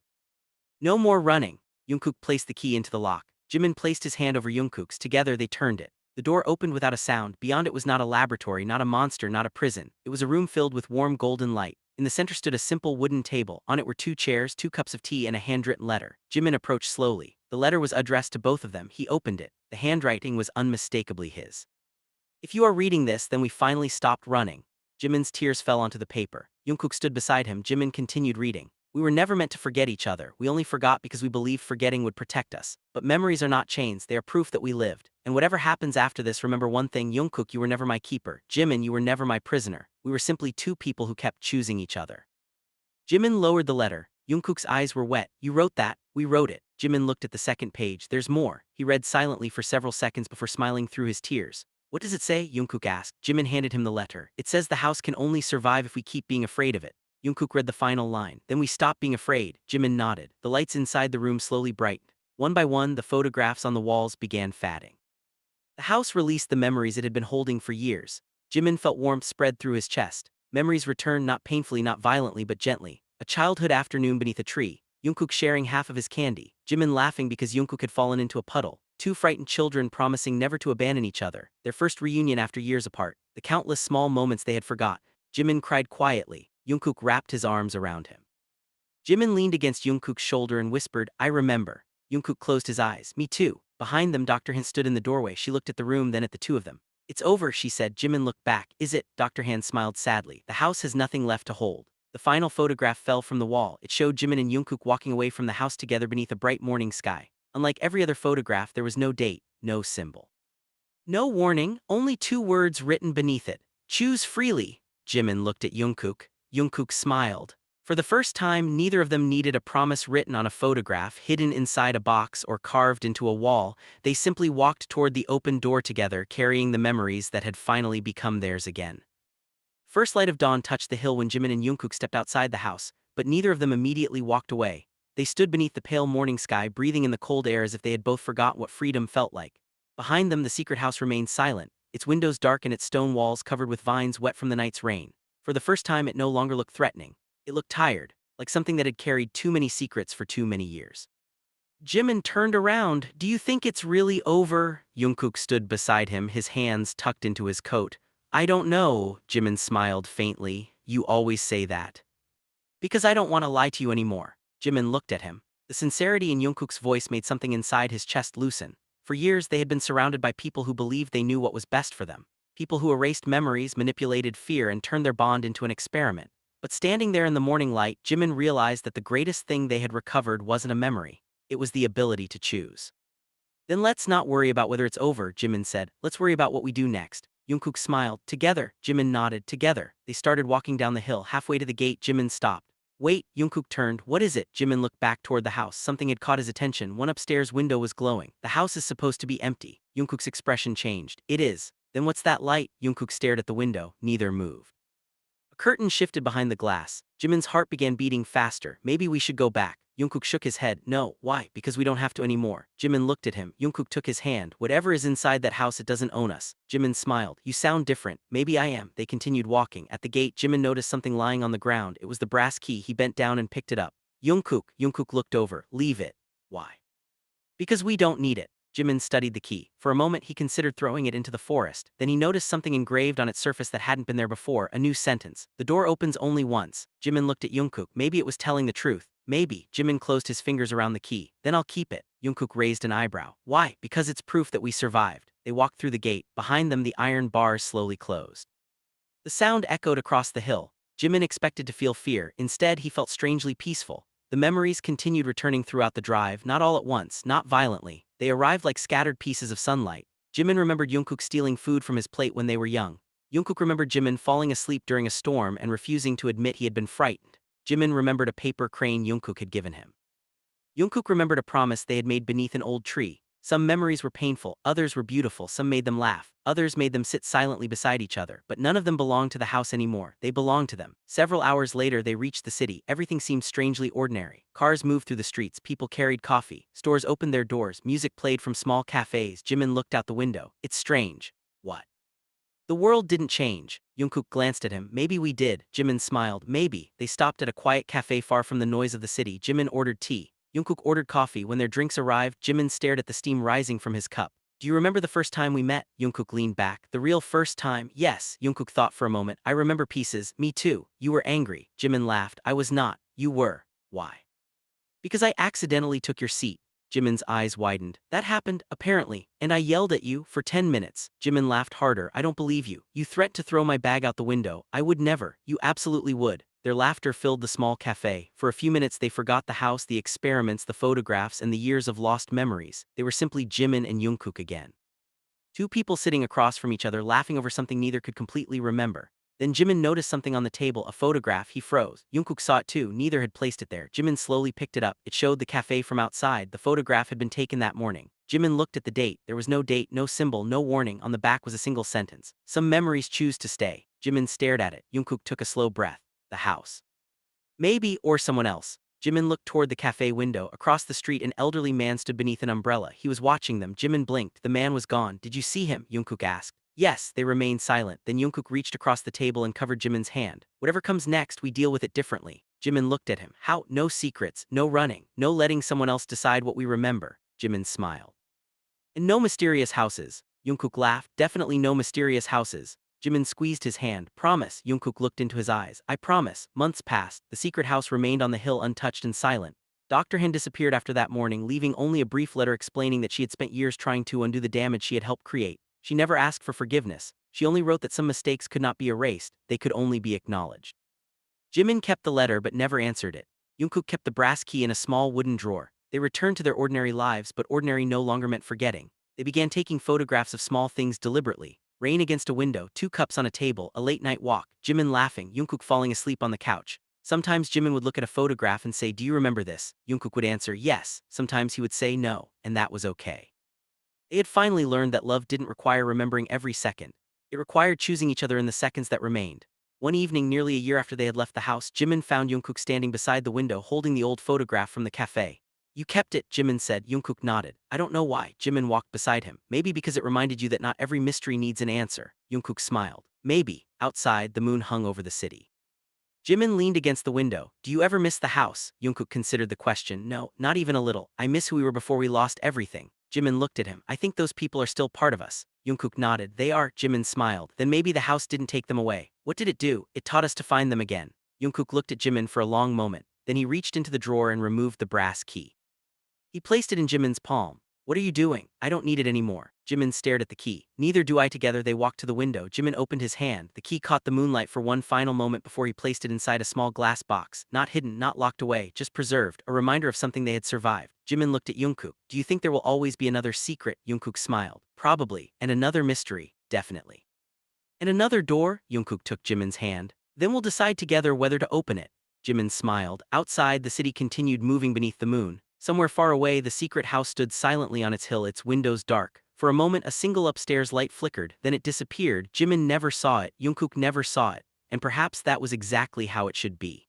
No more running. Jungkook placed the key into the lock. Jimin placed his hand over Jungkook's. Together they turned it. The door opened without a sound. Beyond it was not a laboratory, not a monster, not a prison. It was a room filled with warm golden light. In the center stood a simple wooden table. On it were 2 chairs, 2 cups of tea, and a handwritten letter. Jimin approached slowly. The letter was addressed to both of them. He opened it. The handwriting was unmistakably his. If you are reading this, then we finally stopped running. Jimin's tears fell onto the paper. Jungkook stood beside him. Jimin continued reading. We were never meant to forget each other. We only forgot because we believed forgetting would protect us. But memories are not chains. They are proof that we lived. And whatever happens after this, remember one thing. Jungkook, you were never my keeper. Jimin, you were never my prisoner. We were simply 2 people who kept choosing each other. Jimin lowered the letter. Jungkook's eyes were wet. You wrote that? We wrote it. Jimin looked at the second page. There's more. He read silently for several seconds before smiling through his tears. What does it say? Jungkook asked. Jimin handed him the letter. It says the house can only survive if we keep being afraid of it. Jungkook read the final line. Then we stop being afraid. Jimin nodded. The lights inside the room slowly brightened. One by one, the photographs on the walls began fading. The house released the memories it had been holding for years. Jimin felt warmth spread through his chest. Memories returned, not painfully, not violently, but gently. A childhood afternoon beneath a tree. Jungkook sharing half of his candy. Jimin laughing because Jungkook had fallen into a puddle. 2 frightened children promising never to abandon each other. Their first reunion after years apart. The countless small moments they had forgot. Jimin cried quietly. Jungkook wrapped his arms around him. Jimin leaned against Jungkook's shoulder and whispered, I remember. Jungkook closed his eyes. Me too. Behind them, Dr. Han stood in the doorway. She looked at the room, then at the 2 of them. It's over, she said. Jimin looked back. Is it? Dr. Han smiled sadly. The house has nothing left to hold. The final photograph fell from the wall. It showed Jimin and Jungkook walking away from the house together beneath a bright morning sky. Unlike every other photograph, there was no date, no symbol. No warning, only 2 words written beneath it. Choose freely. Jimin looked at Jungkook. Jungkook smiled. For the first time, neither of them needed a promise written on a photograph, hidden inside a box, or carved into a wall. They simply walked toward the open door together, carrying the memories that had finally become theirs again. First light of dawn touched the hill when Jimin and Jungkook stepped outside the house, but neither of them immediately walked away. They stood beneath the pale morning sky, breathing in the cold air as if they had both forgot what freedom felt like. Behind them, the secret house remained silent, its windows dark and its stone walls covered with vines wet from the night's rain. For the first time, it no longer looked threatening. It looked tired, like something that had carried too many secrets for too many years. Jimin turned around. Do you think it's really over? Jungkook stood beside him, his hands tucked into his coat. I don't know, Jimin smiled faintly. You always say that. Because I don't want to lie to you anymore. Jimin looked at him. The sincerity in Jungkook's voice made something inside his chest loosen. For years, they had been surrounded by people who believed they knew what was best for them. People who erased memories, manipulated fear, and turned their bond into an experiment. But standing there in the morning light, Jimin realized that the greatest thing they had recovered wasn't a memory. It was the ability to choose. Then let's not worry about whether it's over, Jimin said. Let's worry about what we do next. Jungkook smiled. Together, Jimin nodded. Together. They started walking down the hill. Halfway to the gate, Jimin stopped. Wait, Jungkook turned. What is it? Jimin looked back toward the house. Something had caught his attention. One upstairs window was glowing. The house is supposed to be empty. Jungkook's expression changed. It is. Then what's that light? Jungkook stared at the window. Neither moved. A curtain shifted behind the glass. Jimin's heart began beating faster. Maybe we should go back. Jungkook shook his head. No, why? Because we don't have to anymore. Jimin looked at him. Jungkook took his hand. Whatever is inside that house, it doesn't own us. Jimin smiled. You sound different. Maybe I am. They continued walking. At the gate, Jimin noticed something lying on the ground. It was the brass key. He bent down and picked it up. Jungkook looked over. Leave it. Why? Because we don't need it. Jimin studied the key. For a moment, he considered throwing it into the forest. Then he noticed something engraved on its surface that hadn't been there before, a new sentence. The door opens only once. Jimin looked at Jungkook. Maybe it was telling the truth. Maybe. Jimin closed his fingers around the key. Then I'll keep it. Jungkook raised an eyebrow. Why? Because it's proof that we survived. They walked through the gate. Behind them, the iron bars slowly closed. The sound echoed across the hill. Jimin expected to feel fear. Instead, he felt strangely peaceful. The memories continued returning throughout the drive, not all at once, not violently. They arrived like scattered pieces of sunlight. Jimin remembered Jungkook stealing food from his plate when they were young. Jungkook remembered Jimin falling asleep during a storm and refusing to admit he had been frightened. Jimin remembered a paper crane Jungkook had given him. Jungkook remembered a promise they had made beneath an old tree. Some memories were painful, others were beautiful, some made them laugh, others made them sit silently beside each other, but none of them belonged to the house anymore. They belonged to them. Several hours later, they reached the city. Everything seemed strangely ordinary. Cars moved through the streets, people carried coffee, stores opened their doors, music played from small cafes. Jimin looked out the window. It's strange. What? The world didn't change. Jungkook glanced at him. Maybe we did. Jimin smiled. Maybe. They stopped at a quiet cafe far from the noise of the city. Jimin ordered tea. Jungkook ordered coffee. When their drinks arrived, Jimin stared at the steam rising from his cup. Do you remember the first time we met? Jungkook leaned back. The real first time? Yes. Jungkook thought for a moment. I remember pieces. Me too. You were angry. Jimin laughed. I was not. You were. Why? Because I accidentally took your seat. Jimin's eyes widened. That happened, apparently, and I yelled at you for 10 minutes. Jimin laughed harder. I don't believe you. You threatened to throw my bag out the window. I would never. You absolutely would. Their laughter filled the small cafe. For a few minutes they forgot the house, the experiments, the photographs, and the years of lost memories. They were simply Jimin and Jungkook again. Two people sitting across from each other laughing over something neither could completely remember. Then Jimin noticed something on the table, a photograph. He froze. Jungkook saw it too. Neither had placed it there. Jimin slowly picked it up. It showed the cafe from outside. The photograph had been taken that morning. Jimin looked at the date. There was no date, no symbol, no warning. On the back was a single sentence. Some memories choose to stay. Jimin stared at it. Jungkook took a slow breath. The house. Maybe, or someone else. Jimin looked toward the cafe window. Across the street, an elderly man stood beneath an umbrella. He was watching them. Jimin blinked. The man was gone. Did you see him? Jungkook asked. Yes. They remained silent. Then Jungkook reached across the table and covered Jimin's hand. Whatever comes next, we deal with it differently. Jimin looked at him. How? No secrets, no running, no letting someone else decide what we remember. Jimin smiled. And no mysterious houses. Jungkook laughed. Definitely no mysterious houses. Jimin squeezed his hand. Promise. Jungkook looked into his eyes. I promise. Months passed. The secret house remained on the hill untouched and silent. Dr. Han disappeared after that morning, leaving only a brief letter explaining that she had spent years trying to undo the damage she had helped create. She never asked for forgiveness. She only wrote that some mistakes could not be erased, they could only be acknowledged. Jimin kept the letter but never answered it. Jungkook kept the brass key in a small wooden drawer. They returned to their ordinary lives, but ordinary no longer meant forgetting. They began taking photographs of small things deliberately. Rain against a window, 2 cups on a table, a late-night walk, Jimin laughing, Jungkook falling asleep on the couch. Sometimes Jimin would look at a photograph and say, "Do you remember this?" Jungkook would answer, "Yes." Sometimes he would say no, and that was okay. They had finally learned that love didn't require remembering every second. It required choosing each other in the seconds that remained. One evening, nearly a year after they had left the house, Jimin found Jungkook standing beside the window holding the old photograph from the cafe. "You kept it," Jimin said. Jungkook nodded. "I don't know why." Jimin walked beside him. "Maybe because it reminded you that not every mystery needs an answer." Jungkook smiled. "Maybe." Outside, the moon hung over the city. Jimin leaned against the window. "Do you ever miss the house?" Jungkook considered the question. "No, not even a little. I miss who we were before we lost everything." Jimin looked at him. "I think those people are still part of us." Jungkook nodded. "They are." Jimin smiled. "Then maybe the house didn't take them away." "What did it do?" "It taught us to find them again." Jungkook looked at Jimin for a long moment. Then he reached into the drawer and removed the brass key. He placed it in Jimin's palm. "What are you doing?" "I don't need it anymore." Jimin stared at the key. "Neither do I." Together they walked to the window. Jimin opened his hand. The key caught the moonlight for one final moment before he placed it inside a small glass box. Not hidden, not locked away, just preserved, a reminder of something they had survived. Jimin looked at Jungkook. "Do you think there will always be another secret?" Jungkook smiled. "Probably. And another mystery. Definitely." "And another door?" Jungkook took Jimin's hand. "Then we'll decide together whether to open it." Jimin smiled. Outside, the city continued moving beneath the moon. Somewhere far away, the secret house stood silently on its hill, its windows dark. For a moment, a single upstairs light flickered, then it disappeared. Jimin never saw it, Jungkook never saw it, and perhaps that was exactly how it should be.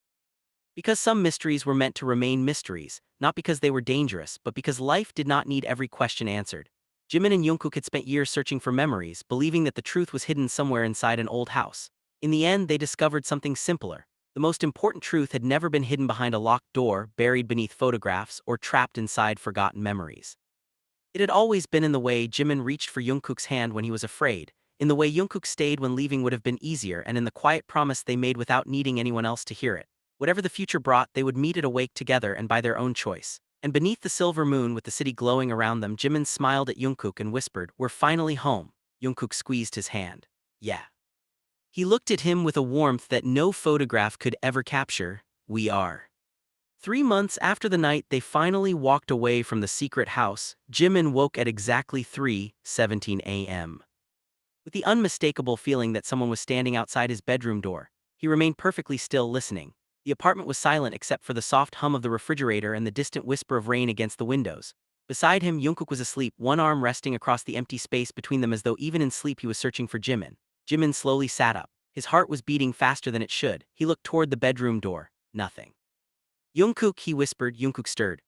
Because some mysteries were meant to remain mysteries, not because they were dangerous, but because life did not need every question answered. Jimin and Jungkook had spent years searching for memories, believing that the truth was hidden somewhere inside an old house. In the end, they discovered something simpler. The most important truth had never been hidden behind a locked door, buried beneath photographs, or trapped inside forgotten memories. It had always been in the way Jimin reached for Jungkook's hand when he was afraid, in the way Jungkook stayed when leaving would have been easier, and in the quiet promise they made without needing anyone else to hear it. Whatever the future brought, they would meet it awake together and by their own choice. And beneath the silver moon with the city glowing around them, Jimin smiled at Jungkook and whispered, "We're finally home." Jungkook squeezed his hand. "Yeah." He looked at him with a warmth that no photograph could ever capture. "We are." 3 months after the night they finally walked away from the secret house, Jimin woke at exactly 3:17 a.m. with the unmistakable feeling that someone was standing outside his bedroom door. He remained perfectly still, listening. The apartment was silent except for the soft hum of the refrigerator and the distant whisper of rain against the windows. Beside him, Jungkook was asleep, one arm resting across the empty space between them as though even in sleep he was searching for Jimin. Jimin slowly sat up. His heart was beating faster than it should. He looked toward the bedroom door. Nothing. "Jungkook," he whispered. Jungkook stirred.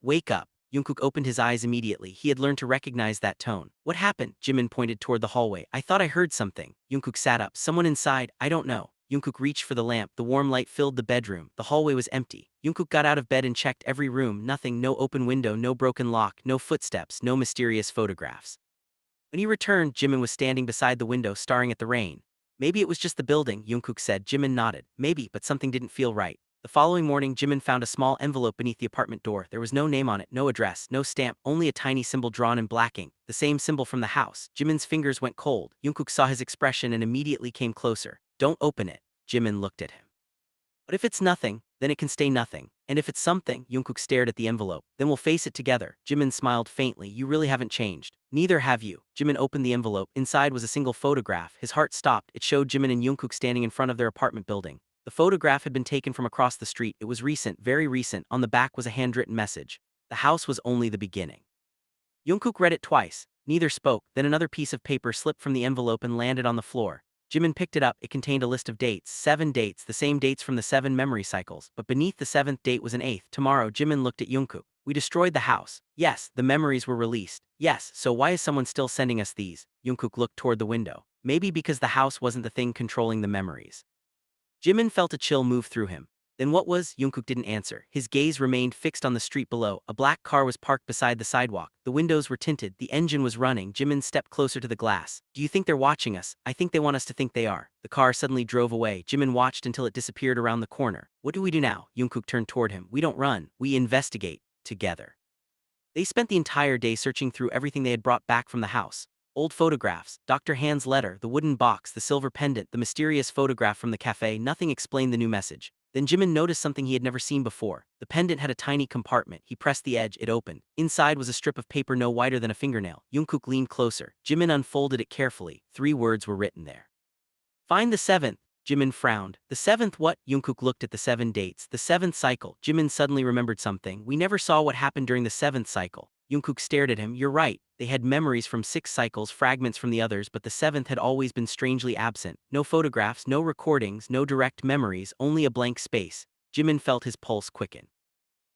Wake up." Jungkook opened his eyes immediately. He had learned to recognize that tone. "What happened?" Jimin pointed toward the hallway. "I thought I heard something." Jungkook sat up. "Someone inside?" "I don't know." Jungkook reached for the lamp. The warm light filled the bedroom. The hallway was empty. Jungkook got out of bed and checked every room. Nothing, no open window, no broken lock, no footsteps, no mysterious photographs. When he returned, Jimin was standing beside the window staring at the rain. "Maybe it was just the building," Jungkook said. Jimin nodded. "Maybe, but something didn't feel right." The following morning, Jimin found a small envelope beneath the apartment door. There was no name on it, no address, no stamp, only a tiny symbol drawn in black ink, the same symbol from the house. Jimin's fingers went cold. Jungkook saw his expression and immediately came closer. "Don't open it." Jimin looked at him. "But if it's nothing, then it can stay nothing. And if it's something," Jungkook stared at the envelope, "then we'll face it together." Jimin smiled faintly. "You really haven't changed." "Neither have you." Jimin opened the envelope. Inside was a single photograph. His heart stopped. It showed Jimin and Jungkook standing in front of their apartment building. The photograph had been taken from across the street. It was recent, very recent. On the back was a handwritten message. The house was only the beginning. Jungkook read it twice. Neither spoke. Then another piece of paper slipped from the envelope and landed on the floor. Jimin picked it up. It contained a list of dates, 7 dates, the same dates from the 7 memory cycles, but beneath the 7th date was an 8th. "Tomorrow." Jimin looked at Jungkook. "We destroyed the house." "Yes." "The memories were released." "Yes." "So why is someone still sending us these?" Jungkook looked toward the window. "Maybe because the house wasn't the thing controlling the memories." Jimin felt a chill move through him. "Then what was?" Jungkook didn't answer. His gaze remained fixed on the street below. A black car was parked beside the sidewalk. The windows were tinted. The engine was running. Jimin stepped closer to the glass. "Do you think they're watching us?" "I think they want us to think they are." The car suddenly drove away. Jimin watched until it disappeared around the corner. "What do we do now?" Jungkook turned toward him. "We don't run. We investigate. Together." They spent the entire day searching through everything they had brought back from the house. Old photographs, Dr. Hand's letter, the wooden box, the silver pendant, the mysterious photograph from the cafe. Nothing explained the new message. Then Jimin noticed something he had never seen before. The pendant had a tiny compartment. He pressed the edge, it opened. Inside was a strip of paper no wider than a fingernail. Jungkook leaned closer. Jimin unfolded it carefully. 3 words were written there. Find the 7th. Jimin frowned. The 7th what? Jungkook looked at the 7 dates. The 7th cycle. Jimin suddenly remembered something. We never saw what happened during the 7th cycle. Jungkook stared at him. You're right. They had memories from 6 cycles, fragments from the others, but the 7th had always been strangely absent. No photographs, no recordings, no direct memories, only a blank space. Jimin felt his pulse quicken.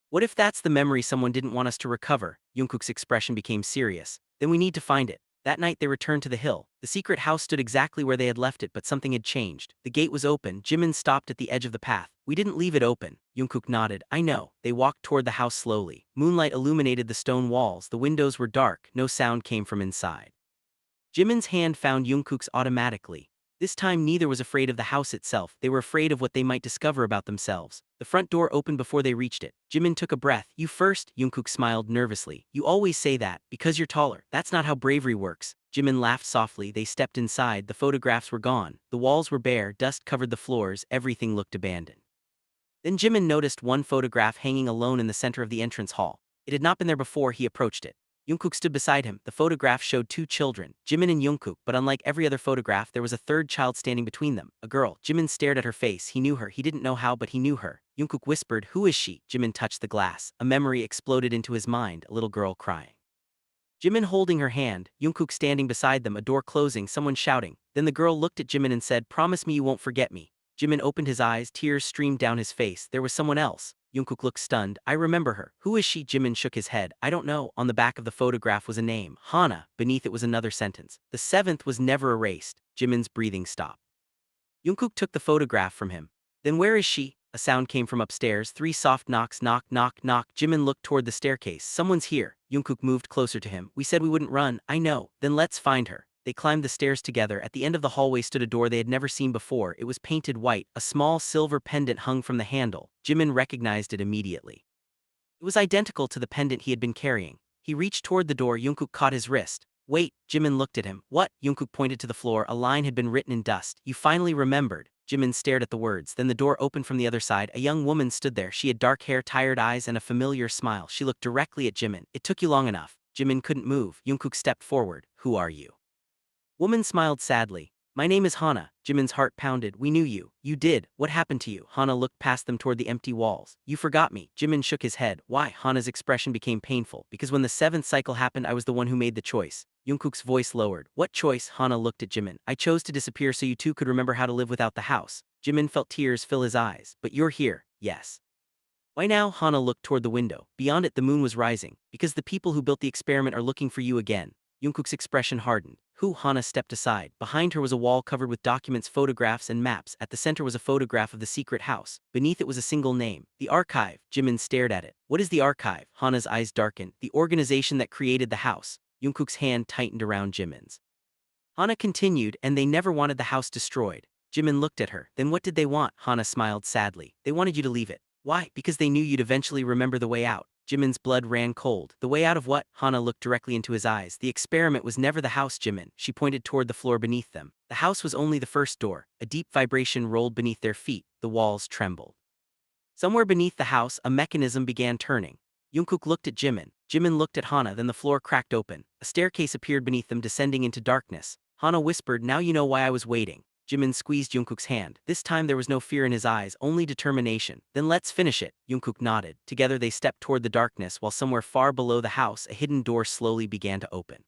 What if that's the memory someone didn't want us to recover? Jungkook's expression became serious. Then we need to find it. That night they returned to the hill. The secret house stood exactly where they had left it, but something had changed. The gate was open. Jimin stopped at the edge of the path. We didn't leave it open. Jungkook nodded. I know. They walked toward the house slowly. Moonlight illuminated the stone walls. The windows were dark. No sound came from inside. Jimin's hand found Jungkook's automatically. This time neither was afraid of the house itself. They were afraid of what they might discover about themselves. The front door opened before they reached it. Jimin took a breath. You first? Jungkook smiled nervously. You always say that, because you're taller. That's not how bravery works. Jimin laughed softly. They stepped inside. The photographs were gone. The walls were bare. Dust covered the floors. Everything looked abandoned. Then Jimin noticed one photograph hanging alone in the center of the entrance hall. It had not been there before. He approached it. Jungkook stood beside him. The photograph showed 2 children, Jimin and Jungkook, but unlike every other photograph, there was a third child standing between them, a girl. Jimin stared at her face. He knew her. He didn't know how, but he knew her. Jungkook whispered, "Who is she?" Jimin touched the glass. A memory exploded into his mind, a little girl crying. Jimin holding her hand, Jungkook standing beside them, a door closing, someone shouting. Then the girl looked at Jimin and said, "Promise me you won't forget me." Jimin opened his eyes, tears streamed down his face. There was someone else. Jungkook looked stunned. I remember her. Who is she? Jimin shook his head. I don't know. On the back of the photograph was a name, Hana. Beneath it was another sentence. The 7th was never erased. Jimin's breathing stopped. Jungkook took the photograph from him. Then where is she? A sound came from upstairs. 3 soft knocks. Knock, knock, knock. Jimin looked toward the staircase. Someone's here. Jungkook moved closer to him. We said we wouldn't run. I know. Then let's find her. They climbed the stairs together. At the end of the hallway stood a door they had never seen before. It was painted white. A small silver pendant hung from the handle. Jimin recognized it immediately. It was identical to the pendant he had been carrying. He reached toward the door. Jungkook caught his wrist. Wait, Jimin looked at him. What? Jungkook pointed to the floor. A line had been written in dust. You finally remembered. Jimin stared at the words. Then the door opened from the other side. A young woman stood there. She had dark hair, tired eyes, and a familiar smile. She looked directly at Jimin. It took you long enough. Jimin couldn't move. Jungkook stepped forward. Who are you? Woman smiled sadly. My name is Hana. Jimin's heart pounded. We knew you. You did. What happened to you? Hana looked past them toward the empty walls. You forgot me. Jimin shook his head. Why? Hana's expression became painful. Because when the 7th cycle happened, I was the one who made the choice. Jungkook's voice lowered. What choice? Hana looked at Jimin. I chose to disappear so you two could remember how to live without the house. Jimin felt tears fill his eyes. But you're here. Yes. Why now? Hana looked toward the window. Beyond it the moon was rising. Because the people who built the experiment are looking for you again. Jungkook's expression hardened. Who? Hana stepped aside. Behind her was a wall covered with documents, photographs, and maps. At the center was a photograph of the secret house. Beneath it was a single name. The archive. Jimin stared at it. What is the archive? Hana's eyes darkened. The organization that created the house. Jungkook's hand tightened around Jimin's. Hana continued, and they never wanted the house destroyed. Jimin looked at her. Then what did they want? Hana smiled sadly. They wanted you to leave it. Why? Because they knew you'd eventually remember the way out. Jimin's blood ran cold. The way out of what? Hana looked directly into his eyes. The experiment was never the house, Jimin. She pointed toward the floor beneath them. The house was only the first door. A deep vibration rolled beneath their feet. The walls trembled. Somewhere beneath the house, a mechanism began turning. Jungkook looked at Jimin. Jimin looked at Hana. Then the floor cracked open. A staircase appeared beneath them, descending into darkness. Hana whispered, now you know why I was waiting. Jimin squeezed Jungkook's hand. This time there was no fear in his eyes, only determination. Then let's finish it. Jungkook nodded. Together they stepped toward the darkness while somewhere far below the house a hidden door slowly began to open.